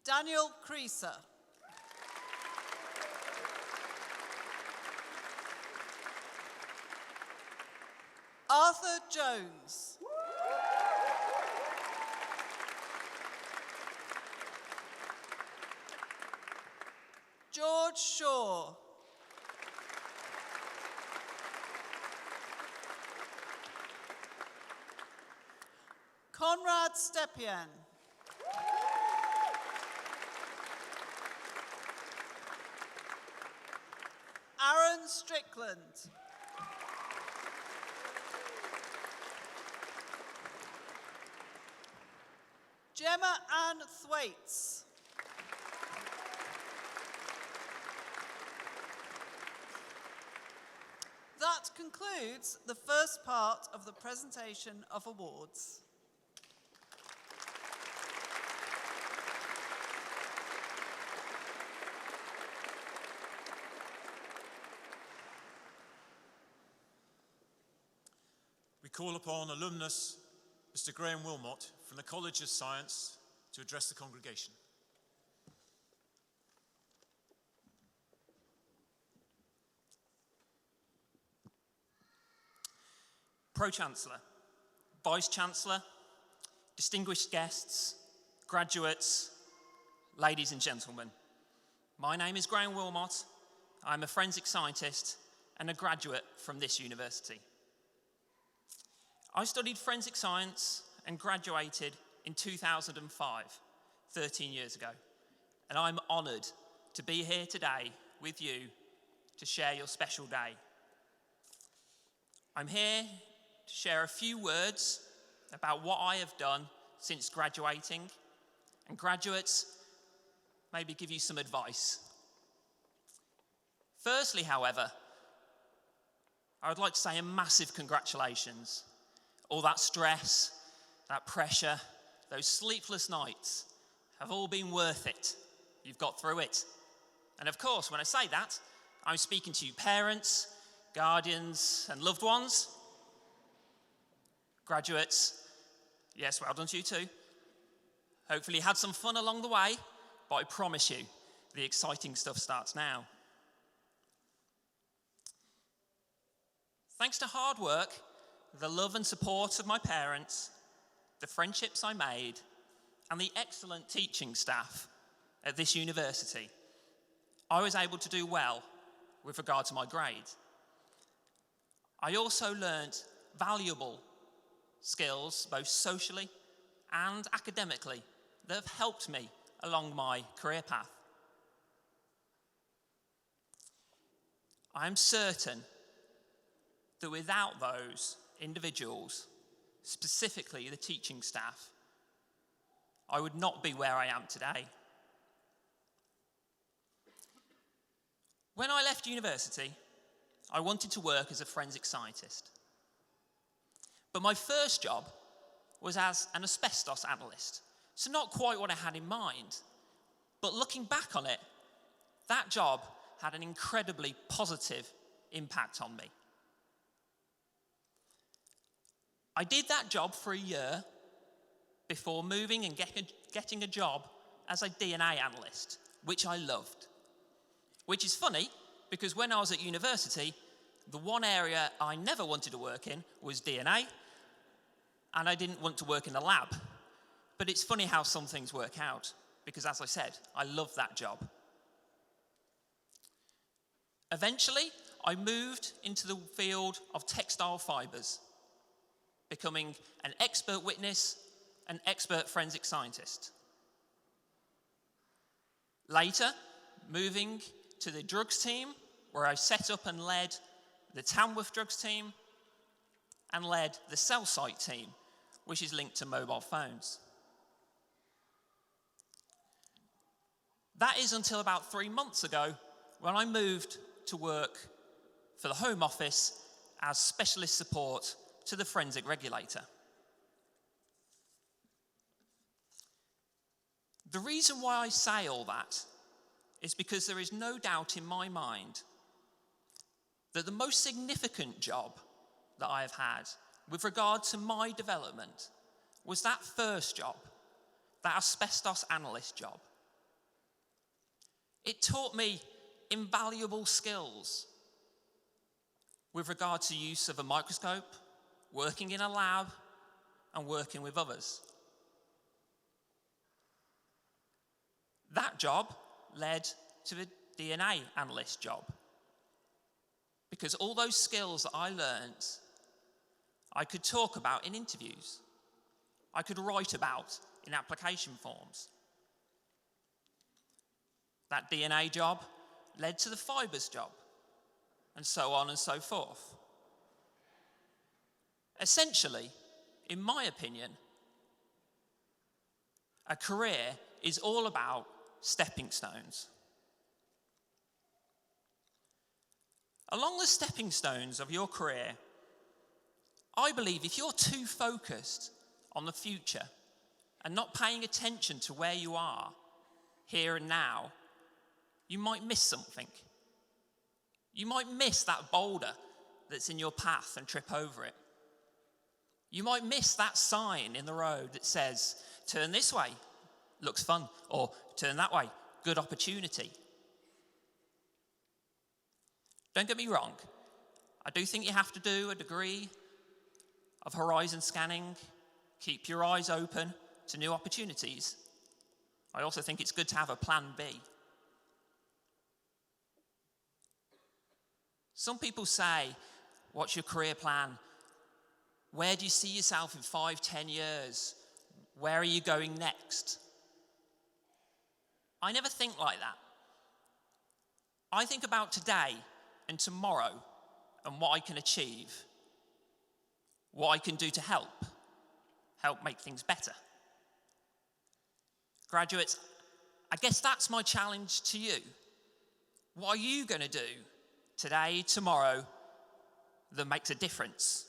Daniel Creaser. Arthur Jones. George Shaw. Conrad Stepien. Aaron Strickland. Gemma Ann Thwaites. That concludes the first part of the presentation of awards. We call upon alumnus Mr. Graham Wilmot from the College of Science to address the congregation. Pro-Chancellor, Vice-Chancellor, distinguished guests, graduates, ladies and gentlemen. My name is Graham Wilmot. I'm a forensic scientist and a graduate from this university. I studied forensic science and graduated in 2005, 13 years ago. And I'm honoured to be here today with you to share your special day. I'm here to share a few words about what I have done since graduating, and graduates, maybe give you some advice. Firstly, however, I would like to say a massive congratulations. All that stress, that pressure, those sleepless nights have all been worth it. You've got through it. And of course, when I say that, I'm speaking to you parents, guardians, and loved ones. Graduates, yes, well done to you too. Hopefully you had some fun along the way, but I promise you, the exciting stuff starts now. Thanks to hard work, the love and support of my parents, the friendships I made, and the excellent teaching staff at this university, I was able to do well with regard to my grades. I also learned valuable skills, both socially and academically, that have helped me along my career path. I am certain that without those individuals, specifically the teaching staff, I would not be where I am today. When I left university, I wanted to work as a forensic scientist. But my first job was as an asbestos analyst, so not quite what I had in mind. But looking back on it, that job had an incredibly positive impact on me. I did that job for a year before moving and getting a job as a DNA analyst, which I loved. Which is funny, because when I was at university, the one area I never wanted to work in was DNA, and I didn't want to work in a lab. But it's funny how some things work out, because as I said, I loved that job. Eventually, I moved into the field of textile fibres, becoming an expert witness, an expert forensic scientist. Later, moving to the drugs team where I set up and led the Tamworth drugs team and led the cell site team, which is linked to mobile phones. That is until about 3 months ago when I moved to work for the Home Office as specialist support to the forensic regulator. The reason why I say all that is because there is no doubt in my mind that the most significant job that I have had with regard to my development was that first job, that asbestos analyst job. It taught me invaluable skills with regard to use of a microscope, working in a lab, and working with others. That job led to the DNA analyst job, because all those skills that I learned, I could talk about in interviews. I could write about in application forms. That DNA job led to the fibres job, and so on and so forth. Essentially, in my opinion, a career is all about stepping stones. Along the stepping stones of your career, I believe if you're too focused on the future and not paying attention to where you are, here and now, you might miss something. You might miss that boulder that's in your path and trip over it. You might miss that sign in the road that says, turn this way, looks fun, or turn that way, good opportunity. Don't get me wrong, I do think you have to do a degree of horizon scanning, keep your eyes open to new opportunities. I also think it's good to have a plan B. Some people say, what's your career plan? Where do you see yourself in 5, 10 years? Where are you going next? I never think like that. I think about today and tomorrow and what I can achieve, what I can do to help make things better. Graduates, I guess that's my challenge to you. What are you going to do today, tomorrow, that makes a difference?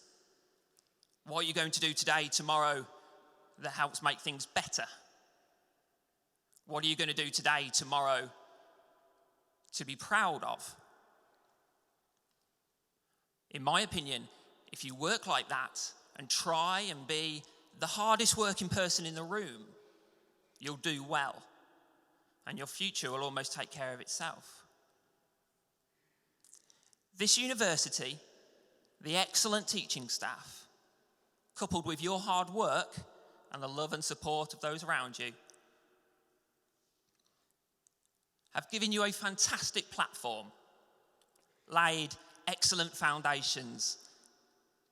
What are you going to do today, tomorrow, that helps make things better? What are you going to do today, tomorrow, to be proud of? In my opinion, if you work like that and try and be the hardest working person in the room, you'll do well, and your future will almost take care of itself. This university, the excellent teaching staff, coupled with your hard work and the love and support of those around you, have given you a fantastic platform, laid excellent foundations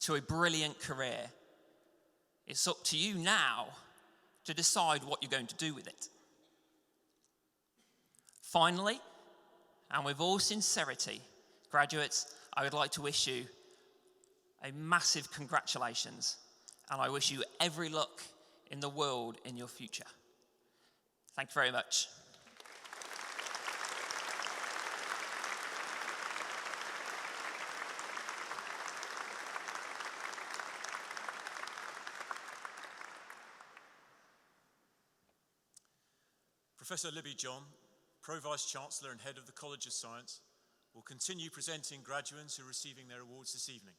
to a brilliant career. It's up to you now to decide what you're going to do with it. Finally, and with all sincerity, graduates, I would like to wish you a massive congratulations, and I wish you every luck in the world in your future. Thank you very much. Professor Libby John, Pro-Vice Chancellor and Head of the College of Science, will continue presenting graduates who are receiving their awards this evening.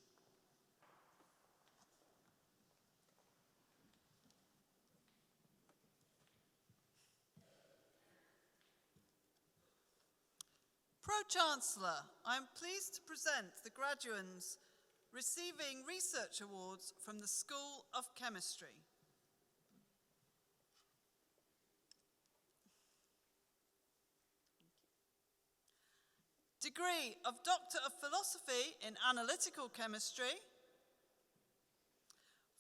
Pro-Chancellor, I am pleased to present the graduates receiving research awards from the School of Chemistry. Degree of Doctor of Philosophy in Analytical Chemistry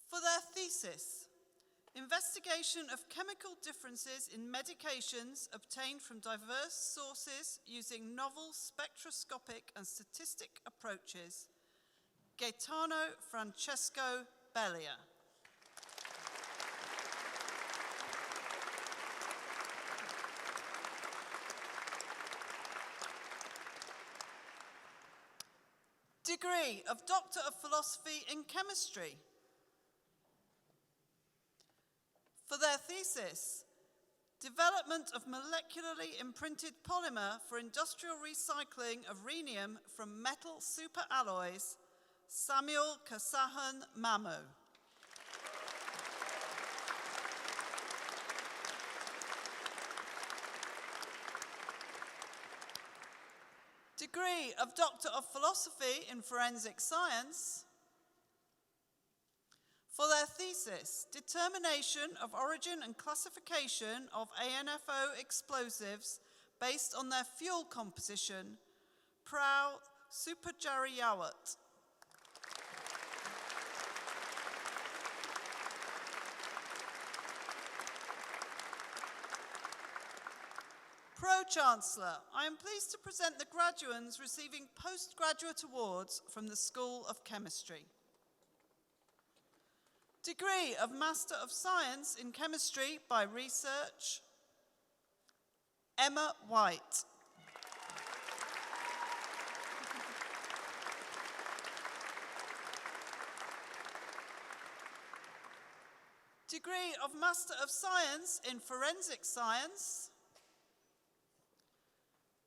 for their thesis, Investigation of chemical differences in medications obtained from diverse sources using novel spectroscopic and statistic approaches. Gaetano Francesco Bellia. Degree of Doctor of Philosophy in Chemistry. For their thesis, Development of Molecularly Imprinted Polymer for Industrial Recycling of Rhenium from Metal Superalloys, Samuel Kasahan Mamo. Degree of Doctor of Philosophy in Forensic Science. For their thesis, Determination of Origin and Classification of ANFO explosives based on their fuel composition, Prau Supajariyawat. Pro-Chancellor, I am pleased to present the graduates receiving postgraduate awards from the School of Chemistry. Degree of Master of Science in Chemistry by Research, Emma White. Degree of Master of Science in Forensic Science,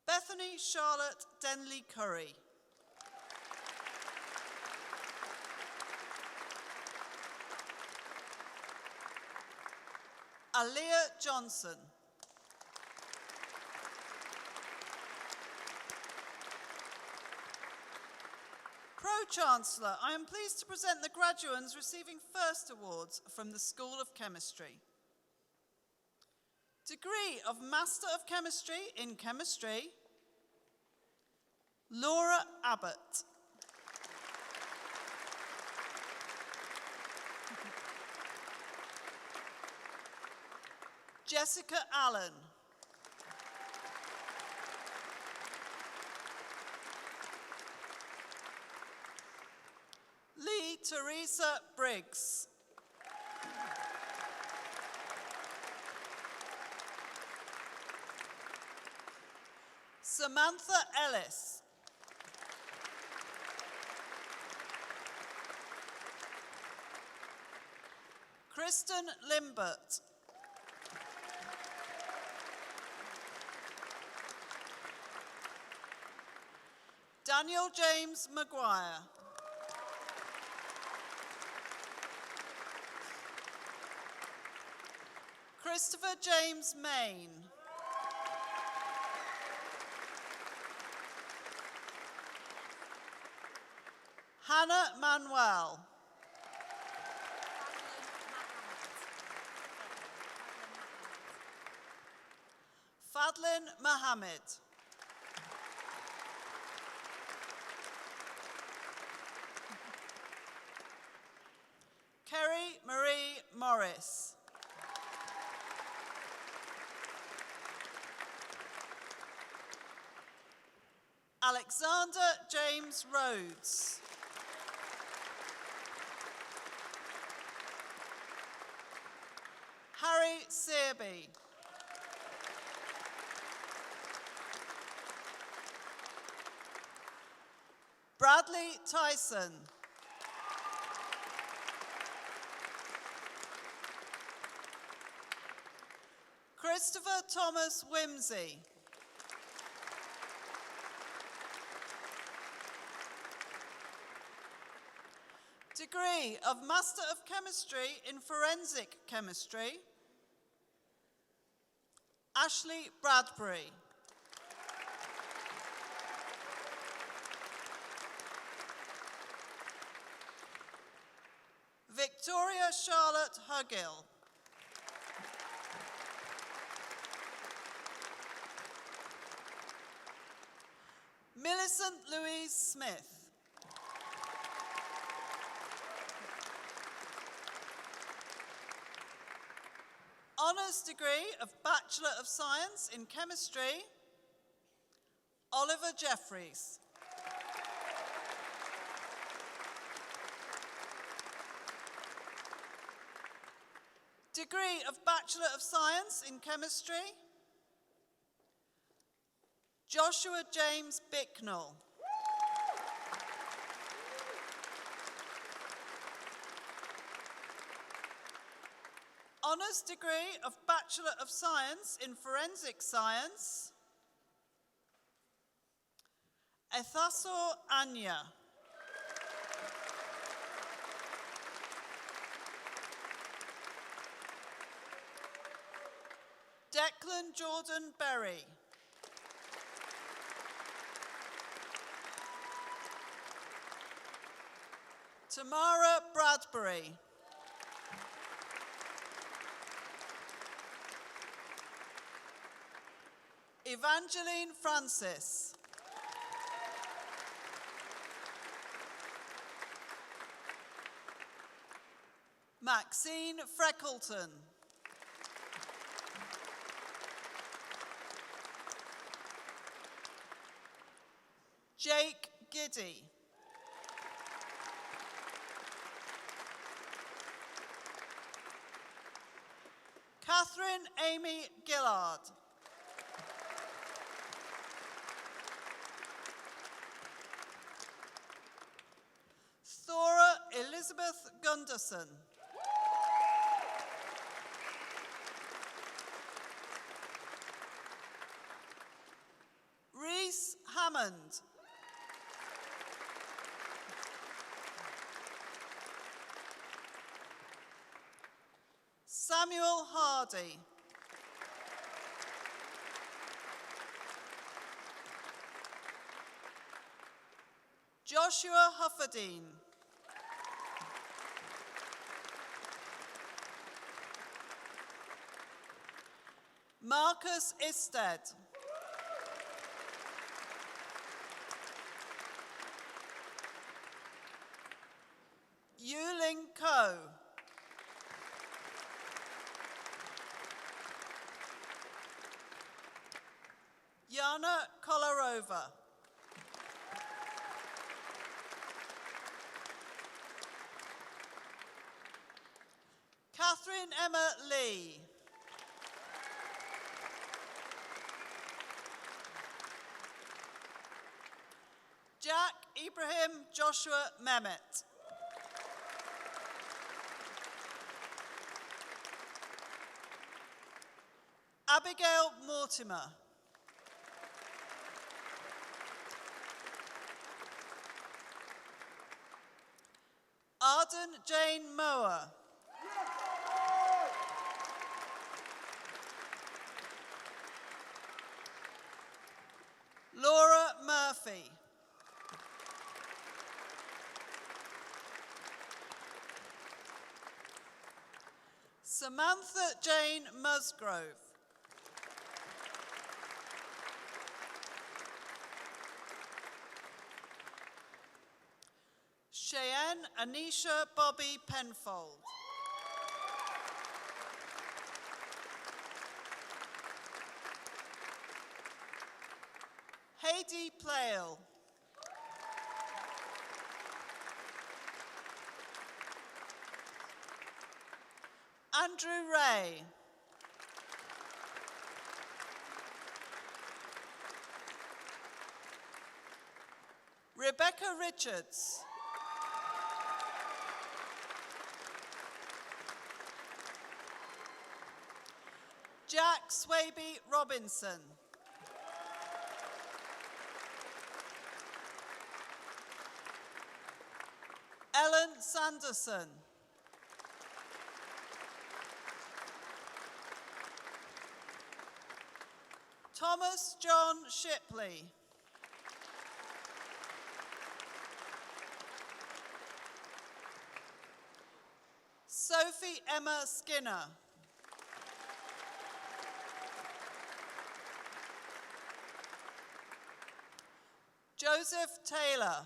Bethany Charlotte Denley Curry. Aaliyah Johnson. Pro-Chancellor, I am pleased to present the graduates receiving first awards from the School of Chemistry. Degree of Master of Chemistry in Chemistry, Laura Abbott. Jessica Allen. Lee Teresa Briggs. Samantha Ellis. Kristen Limbert. Daniel James Maguire. Christopher James Main. Hannah Manuel. Fadlin Mohammed. Kerry Marie Morris. Alexander James Rhodes. Harry Searby. Bradley Tyson. Christopher Thomas Whimsey. Degree of Master of Chemistry in Forensic Chemistry, Ashley Bradbury. Victoria Charlotte Hugill. Millicent Louise Smith. Honours degree of Bachelor of Science in Chemistry, Oliver Jeffries. Degree of Bachelor of Science in Chemistry, Joshua James Bicknell. Honours degree of Bachelor of Science in Forensic Science, Ethasor Anya. Declan Jordan Berry. Tamara Bradbury. Evangeline Francis. Maxine Freckleton. Jake Giddy. Catherine Amy Gillard. Thora Elizabeth Gunderson. Reese Hammond. Samuel Hardy. Joshua Hufferdine. Marcus Isted. Yuling Ko. Yana Kolarova. Catherine Emma Lee. Jack Ibrahim Joshua Mehmet. Abigail Mortimer. Arden Jane Mower. Laura Murphy. Samantha Jane Musgrove. Cheyenne Anisha Bobby Penfold. Heidi Plale. Andrew Ray. Rebecca Richards. Jack Swaby Robinson. Ellen Sanderson. Thomas John Shipley. Sophie Emma Skinner. Joseph Taylor.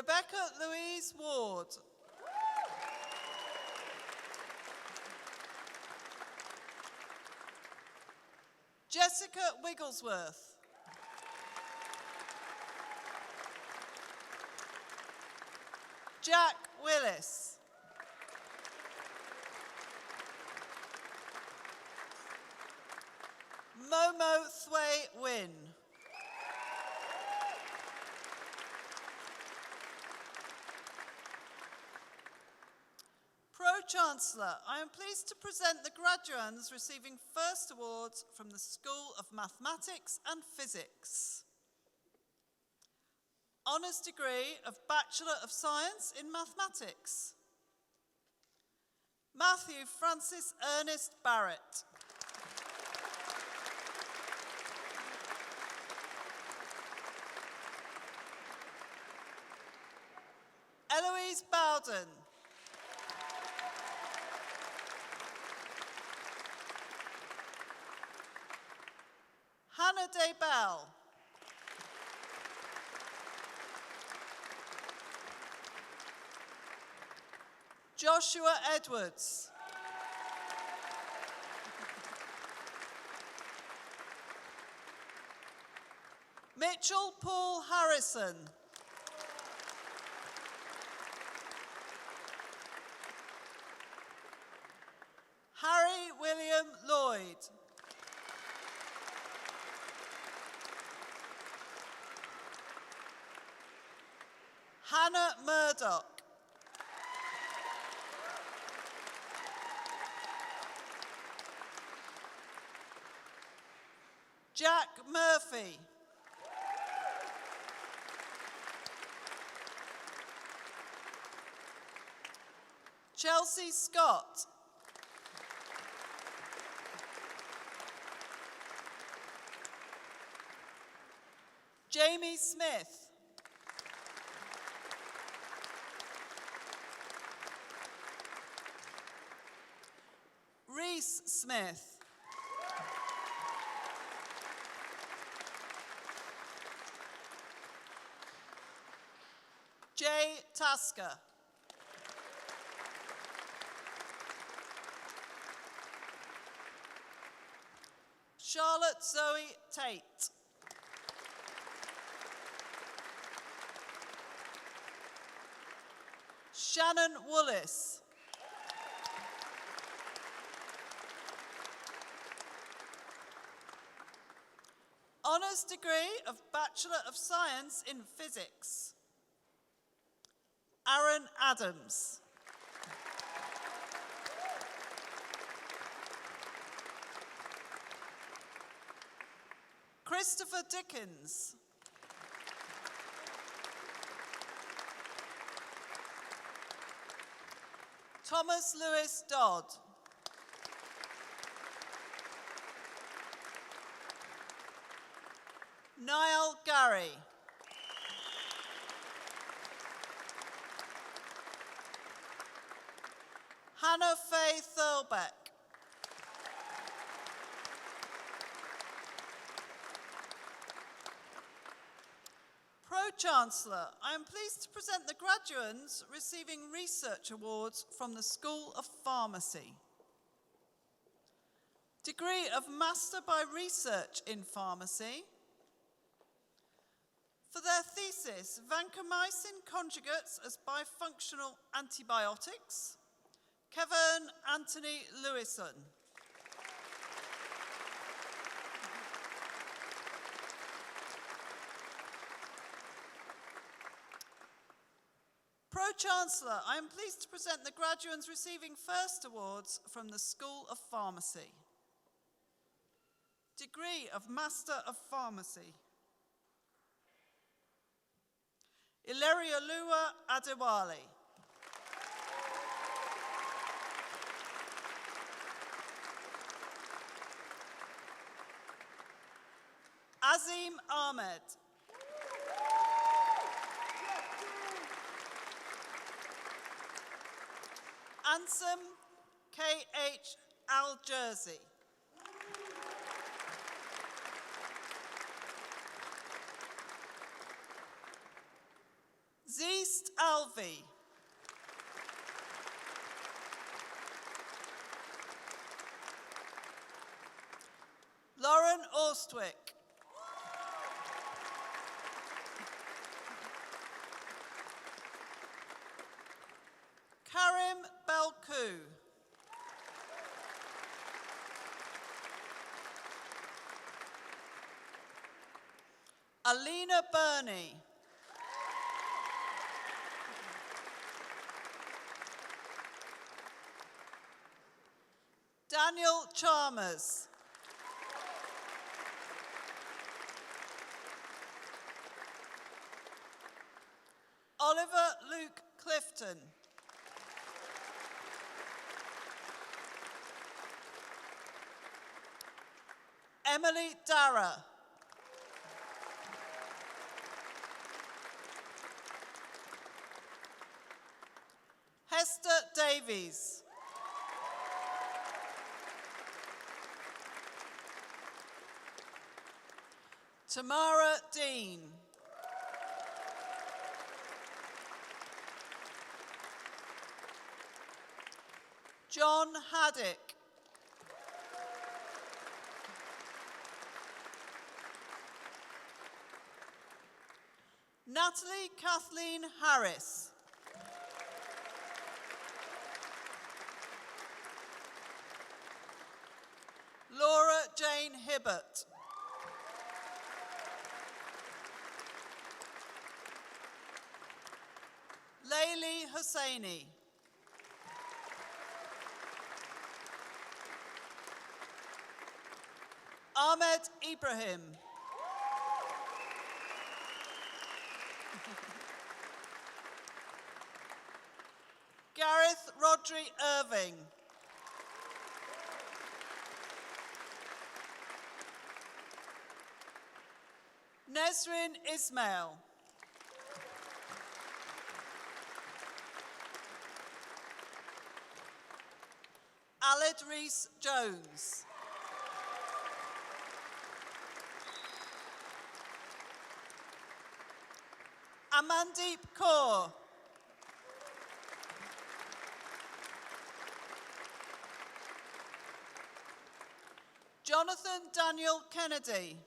Rebecca Louise Ward. Jessica Wigglesworth. Jack Willis. Momo Thway Wynn. Pro-Chancellor, I am pleased to present the graduands receiving first awards from the School of Mathematics and Physics. Honours degree of Bachelor of Science in Mathematics. Matthew Francis Ernest Barrett. Eloise Bowden. Hannah Daybell. Joshua Edwards. Mitchell Paul Harrison. Harry William Lloyd. Hannah Murdoch. Jack Murphy. Chelsea Scott. Jamie Smith. Reese Smith. Jay Tasker. Charlotte Zoe Tate. Shannon Woolis. Honours degree of Bachelor of Science in Physics. Aaron Adams. Christopher Dickens. Thomas Lewis Dodd. Niall Gary. Hannah Faye Thurlbeck. Pro-Chancellor, I am pleased to present the graduands receiving research awards from the School of Pharmacy. Degree of Master by Research in Pharmacy. For their thesis, vancomycin conjugates as bifunctional antibiotics, Kevin Anthony Lewison. Pro-Chancellor, I am pleased to present the graduands receiving first awards from the School of Pharmacy. Degree of Master of Pharmacy. Ilerioluwa Adewale. Azim Ahmed. Ansem K.H. Al-Jersey. Zeest Alvi. Lauren Orstwick. Karim Belku. Alina Burney. Daniel Chalmers. Oliver Luke Clifton. Emily Dara. Hester Davies. Tamara Dean. John Haddock. Natalie Kathleen Harris. Laura Jane Hibbert. Layli Hosseini. Ahmed Ibrahim. Gareth Rodri Irving. Nesrin Ismail. Aled Rees Jones. Amandeep Kaur. Jonathan Daniel Kennedy.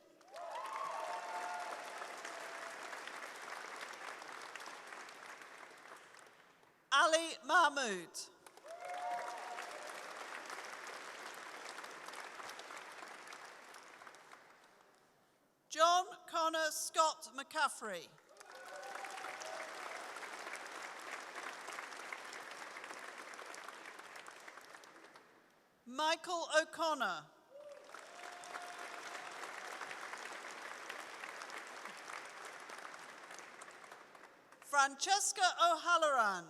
Ali Mahmood. John Connor Scott McCaffrey. Michael O'Connor. Francesca O'Halloran.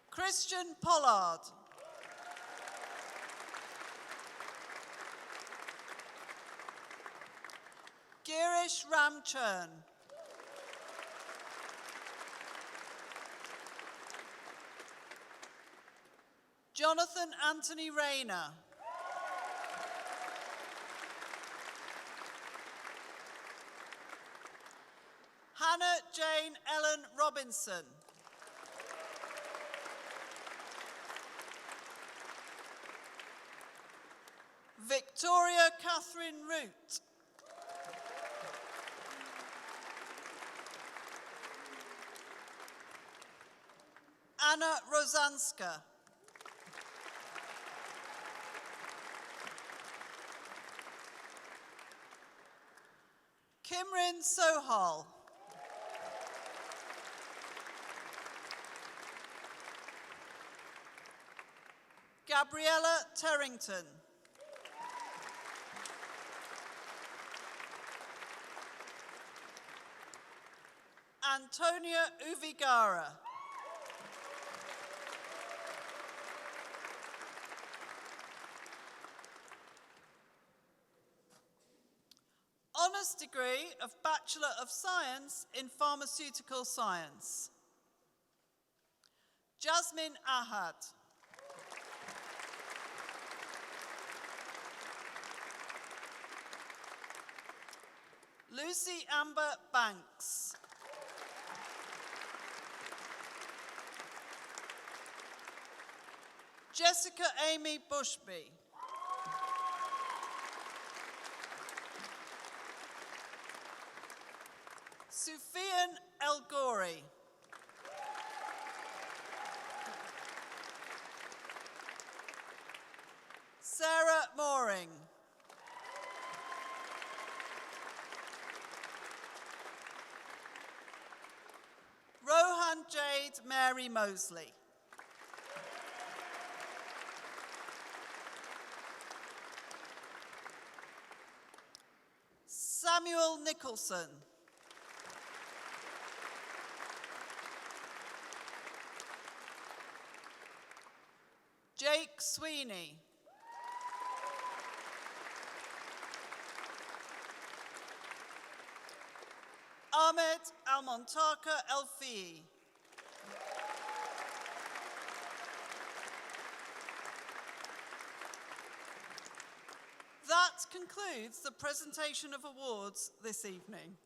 Christian Pollard. Girish Ramchurn. Jonathan Anthony Rayner. Hannah Jane Ellen Robinson. Victoria Catherine Root. Anna Rosanska. Kimrin Sohal. Gabriella Terrington. Antonia Uvigara. Honours degree of Bachelor of Science in Pharmaceutical Science. Jasmine Ahad. Lucy Amber Banks. Jessica Amy Bushby. Sufian El Ghori. Sarah Mooring. Rohan Jade Mary Mosley. Samuel Nicholson. Jake Sweeney. Ahmed Almontaka Elfii. That concludes the presentation of awards this evening.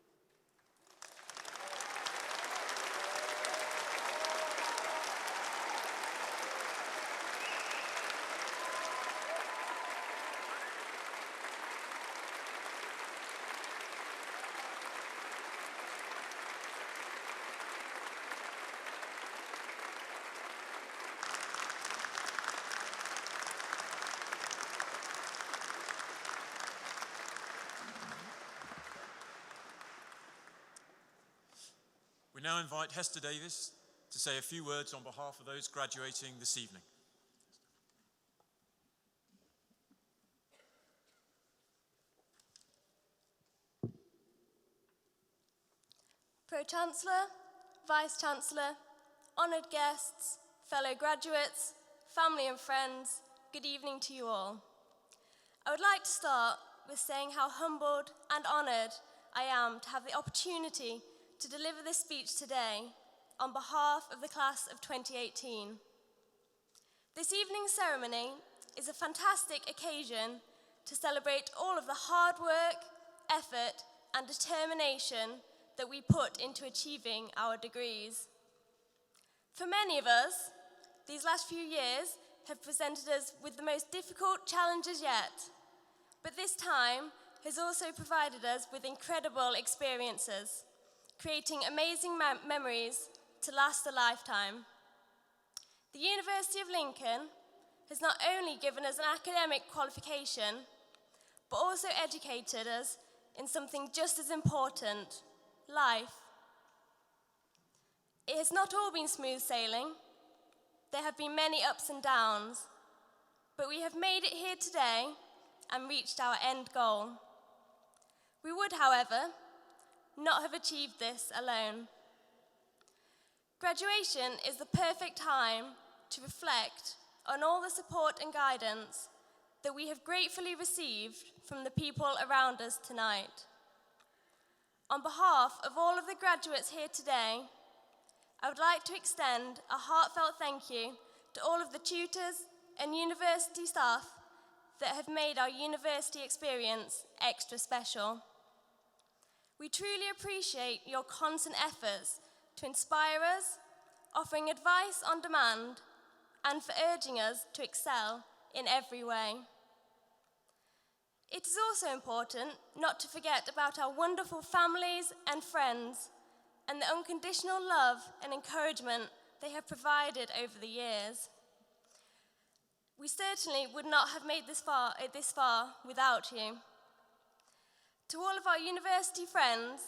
We now invite Hester Davis to say a few words on behalf of those graduating this evening. Pro-Chancellor, Vice-Chancellor, honoured guests, fellow graduates, family and friends, good evening to you all. I would like to start with saying how humbled and honoured I am to have the opportunity to deliver this speech today on behalf of the class of 2018. This evening's ceremony is a fantastic occasion to celebrate all of the hard work, effort, and determination that we put into achieving our degrees. For many of us, these last few years have presented us with the most difficult challenges yet, but this time has also provided us with incredible experiences, creating amazing memories to last a lifetime. The University of Lincoln has not only given us an academic qualification, but also educated us in something just as important, life. It has not all been smooth sailing. There have been many ups and downs, but we have made it here today and reached our end goal. We would, however, not have achieved this alone. Graduation is the perfect time to reflect on all the support and guidance that we have gratefully received from the people around us tonight. On behalf of all of the graduates here today, I would like to extend a heartfelt thank you to all of the tutors and university staff that have made our university experience extra special. We truly appreciate your constant efforts to inspire us, offering advice on demand, and for urging us to excel in every way. It is also important not to forget about our wonderful families and friends and the unconditional love and encouragement they have provided over the years. We certainly would not have made this far without you. To all of our university friends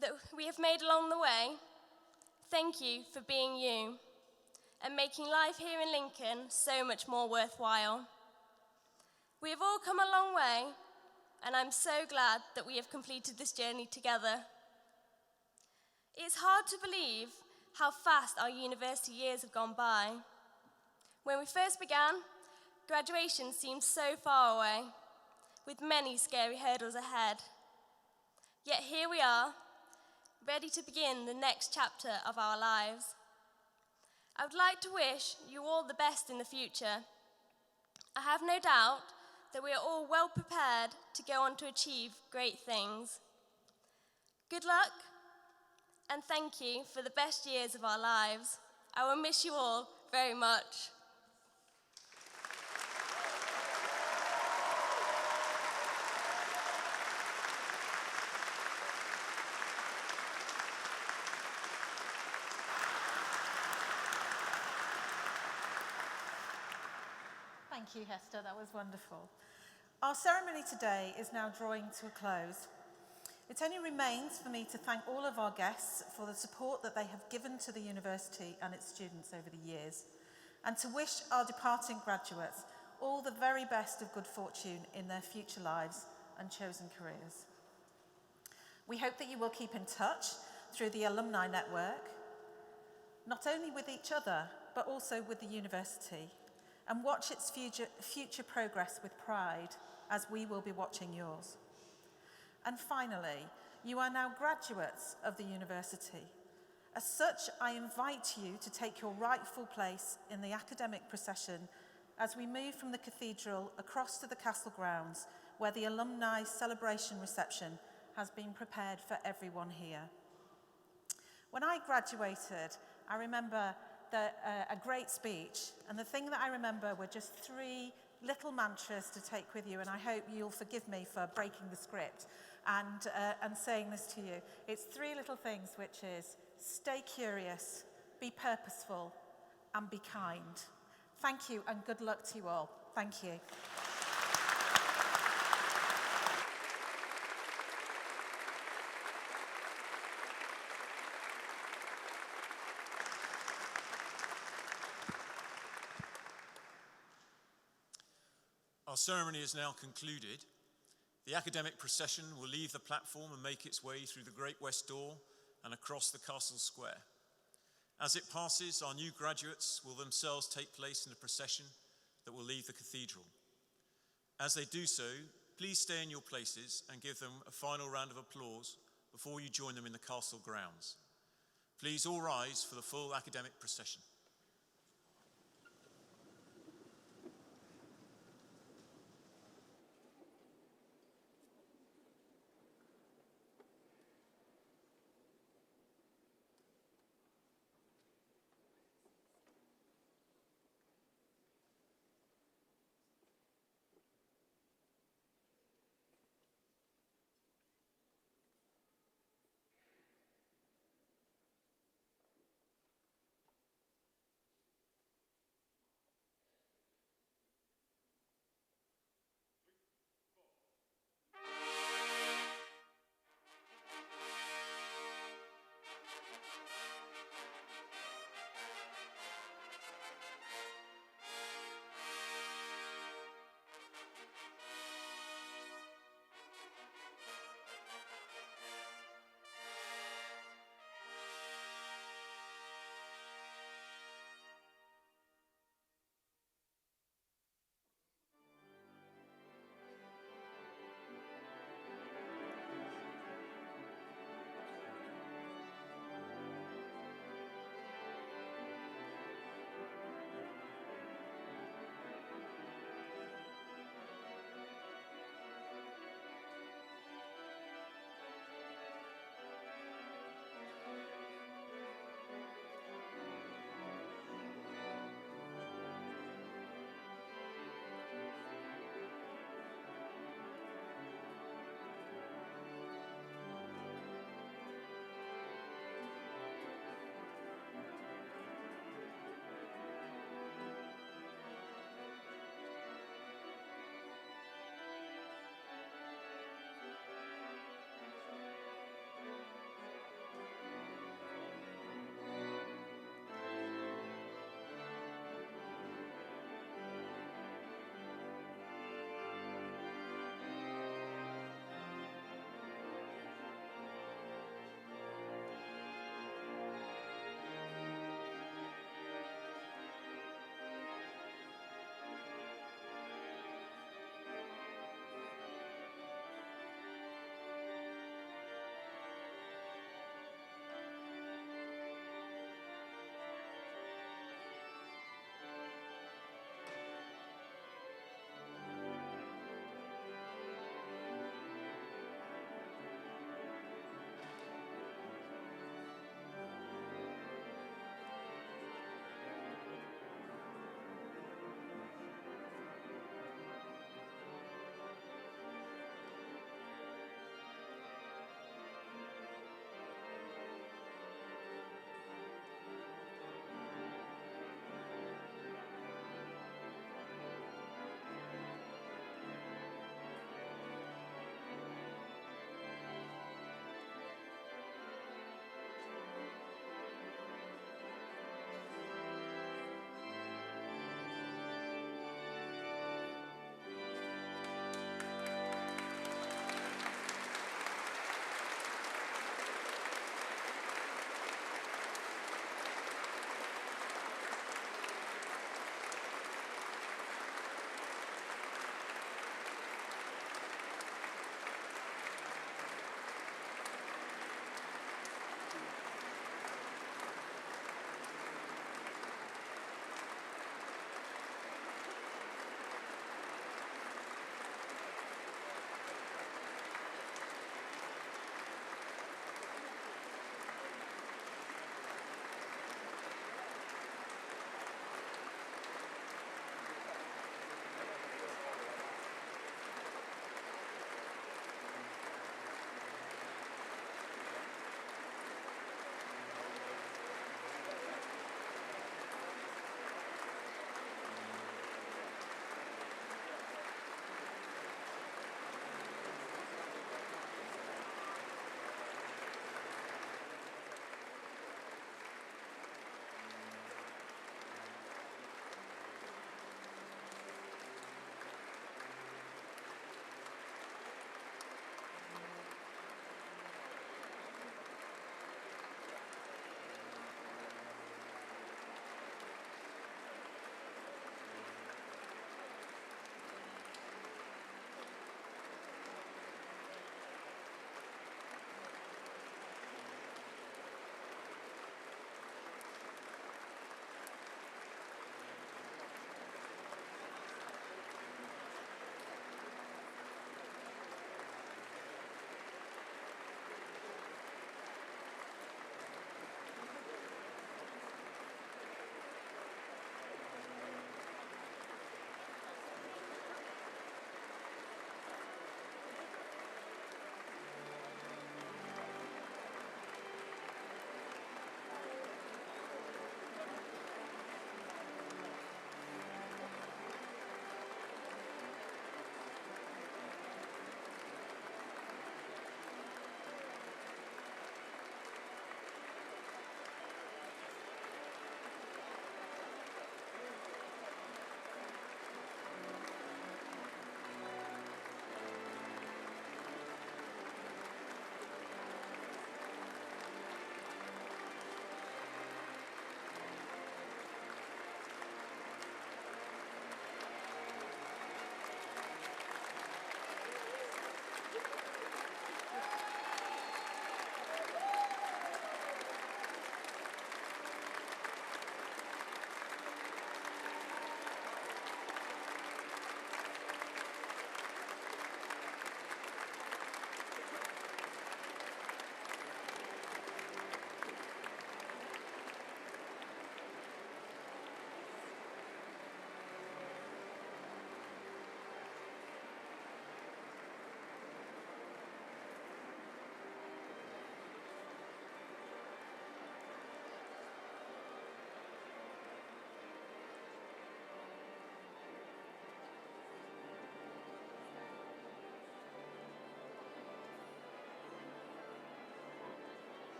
that we have made along the way, thank you for being you and making life here in Lincoln so much more worthwhile. We have all come a long way, and I'm so glad that we have completed this journey together. It's hard to believe how fast our university years have gone by. When we first began, graduation seemed so far away, with many scary hurdles ahead. Yet here we are, ready to begin the next chapter of our lives. I would like to wish you all the best in the future. I have no doubt that we are all well prepared to go on to achieve great things. Good luck, and thank you for the best years of our lives. I will miss you all very much. Thank you, Hester. That was wonderful. Our ceremony today is now drawing to a close. It only remains for me to thank all of our guests for the support that they have given to the university and its students over the years, and to wish our departing graduates all the very best of good fortune in their future lives and chosen careers. We hope that you will keep in touch through the Alumni Network, not only with each other, but also with the university, and watch its future progress with pride, as we will be watching yours. And finally, you are now graduates of the university. As such, I invite you to take your rightful place in the academic procession as we move from the cathedral across to the castle grounds, where the alumni celebration reception has been prepared for everyone here. When I graduated, I remember a great speech, and the thing that I remember were just 3 little mantras to take with you, and I hope you'll forgive me for breaking the script and saying this to you. It's 3 little things, which is stay curious, be purposeful, and be kind. Thank you, and good luck to you all. Thank you. Our ceremony is now concluded. The academic procession will leave the platform and make its way through the Great West Door and across the Castle Square. As it passes, our new graduates will themselves take place in a procession that will leave the cathedral. As they do so, please stay in your places and give them a final round of applause before you join them in the castle grounds. Please all rise for the full academic procession.